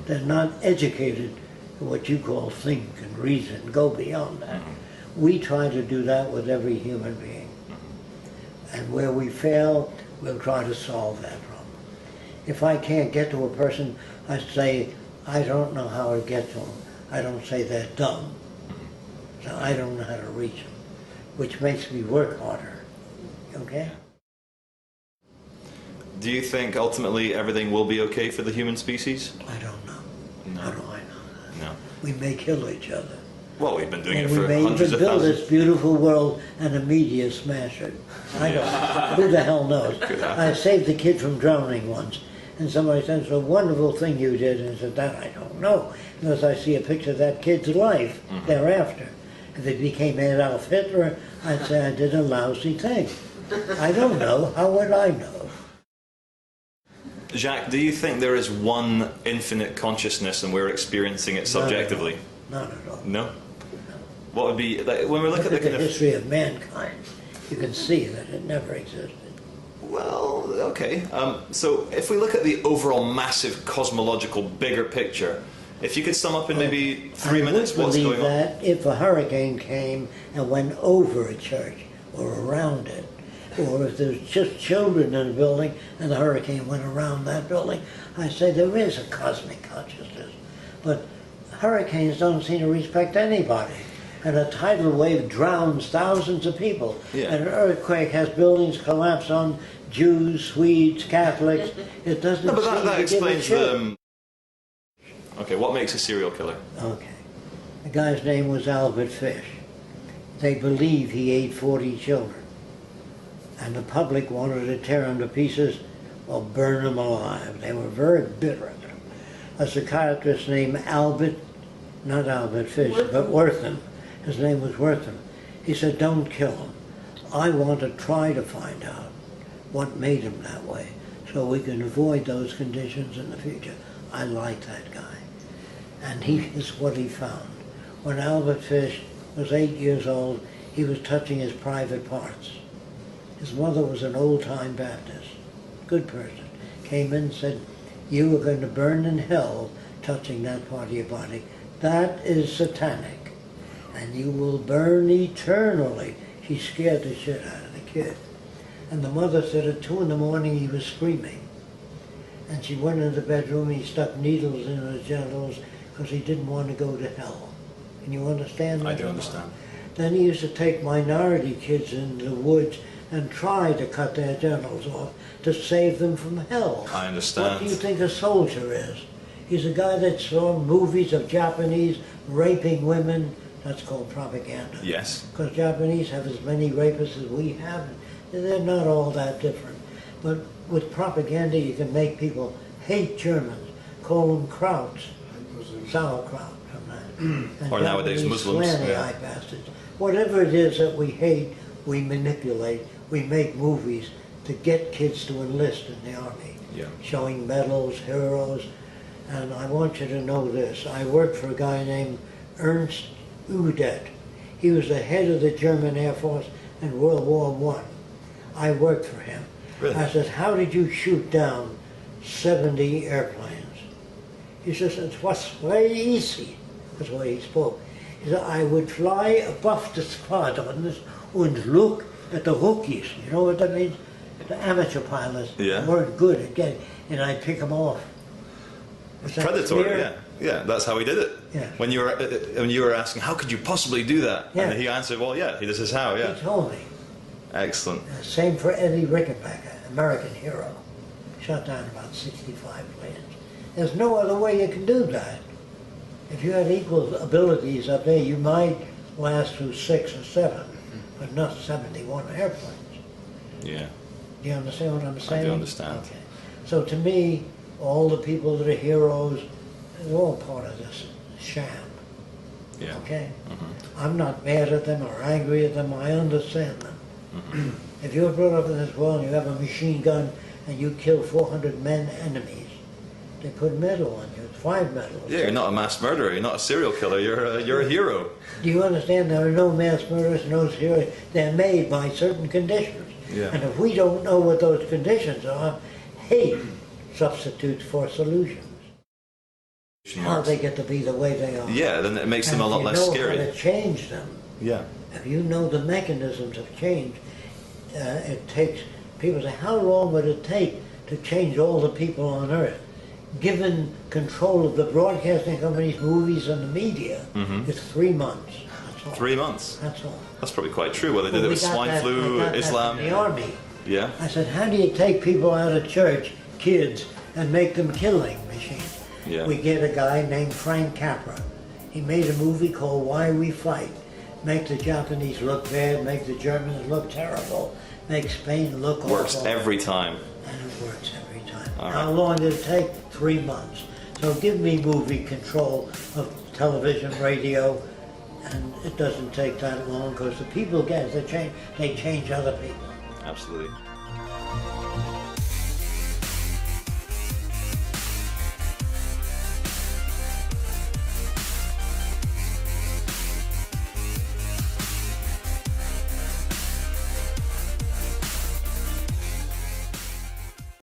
They're not educated to what you call think and reason, go beyond that. We try to do that with every human being. And where we fail, we'll try to solve that problem. If I can't get to a person, I say, I don't know how to get to them. I don't say they're dumb. So I don't know how to reach them, which makes me work harder. Okay? Do you think ultimately everything will be okay for the human species? I don't know. No. How do I know that? No. We may kill each other. Well, we've been doing And it we for may hundreds even of build thousands. this beautiful world and the media smash it. I don't know. Who the hell knows? Could happen. I saved a kid from drowning once. And somebody said, it's a wonderful thing you did. And I said, that I don't know. Unless I see a picture of that kid's life thereafter. If it became Adolf Hitler, I'd say I did a lousy thing. I don't know. How would I know? Jacque, do you think there is one infinite consciousness and we're experiencing it subjectively? not at all. No? What would be, like, when we look at the Look at kind the of... history of mankind. You can see that it never existed. Well, okay. So if we look at the overall massive cosmological bigger picture, if you could sum up in maybe 3 minutes what's going I would believe that if a hurricane came and went over a church or around it, or if there's just children in a building and the hurricane went around that building, I say there is a cosmic consciousness. But hurricanes don't seem to respect anybody. And a tidal wave drowns thousands of people. Yeah. And an earthquake has buildings collapse on Jews, Swedes, Catholics. It doesn't No, but seem that to give a explains shit. the... Okay, what makes a serial killer? Okay. The guy's name was Albert Fish. They believe he ate 40 children. And the public wanted to tear him to pieces or burn him alive. They were very bitter at him. A psychiatrist named not Albert Fish, but Wortham. His name was Wortham. He said, don't kill him. I want to try to find out what made him that way so we can avoid those conditions in the future. I like that guy. And he is what he found. When Albert Fish was 8 years old, he was touching his private parts. His mother was an old-time Baptist, good person, came in and said, you are going to burn in hell touching that part of your body. That is satanic. And you will burn eternally. She scared the shit out of the kid. And the mother said at 2 in the morning he was screaming. And she went into the bedroom, he stuck needles in his genitals because he didn't want to go to hell. Can you understand that? I do understand. Then he used to take minority kids into the woods and try to cut their genitals off to save them from hell. I understand. What do you think a soldier is? He's a guy that saw movies of Japanese raping women. That's called propaganda. Yes. Because Japanese have as many rapists as we have. They're not all that different. But with propaganda, you can make people hate Germans, call them krauts, sauerkraut from that. And Or nowadays Japanese Muslims, slanty yeah. eye bastards. Whatever it is that we hate, we manipulate. We make movies to get kids to enlist in the army. Yeah. Showing medals, heroes. And I want you to know this. I worked for a guy named Ernst Udet. He was the head of the German Air Force in World War I. I worked for him. Really? I said, how did you shoot down 70 airplanes? He says, it was very easy. That's the way he spoke. He said, I would fly above the squadrons and look at the rookies. You know what that means? The amateur pilots weren't good at getting, and I'd pick them off. Was that Predatory, clear? yeah. Yeah, that's how he did it. Yeah. When you were asking, how could you possibly do that? Yeah. And he answered, well, yeah, this is how, yeah. He told me. Excellent. Same for Eddie Rickenbacker, American hero. Shot down about 65 planes. There's no other way you can do that. If you had equal abilities up there, you might last through 6 or 7, but not 71 airplanes. Yeah. Do you understand what I'm saying? I do understand. Okay. So to me, all the people that are heroes, they're all part of this sham. Yeah. Okay? I'm not mad at them or angry at them. I understand them. If you're brought up in this world and you have a machine gun and you kill 400 men enemies, they put a medal on you, 5 medals. Yeah, you're not a mass murderer, you're not a serial killer, you're a hero. Do you understand? There are no mass murderers, no serial. They're made by certain conditions. Yeah. And if we don't know what those conditions are, hate substitutes for solutions. How they get to be the way they are. Yeah, then it makes them a lot less If you know scary. how to change them, Yeah. if you know the mechanisms of change, it takes, people say, how long would it take to change all the people on Earth? Given control of the broadcasting companies, movies, and the media, it's 3 months. That's all. 3 months. That's all. That's probably quite true. Well, they did Well, it we with got swine that- flu, we got that Islam. from the army. Yeah. I said, how do you take people out of church, kids, and make them killing machines? Yeah. We get a guy named Frank Capra. He made a movie called Why We Fight. Make the Japanese look bad, make the Germans look terrible, make Spain look awful. Works every time. And it works every time. All How right. long did it take? 3 months. So give me movie control of television, radio, and it doesn't take that long because the people get it, they change other people. Absolutely.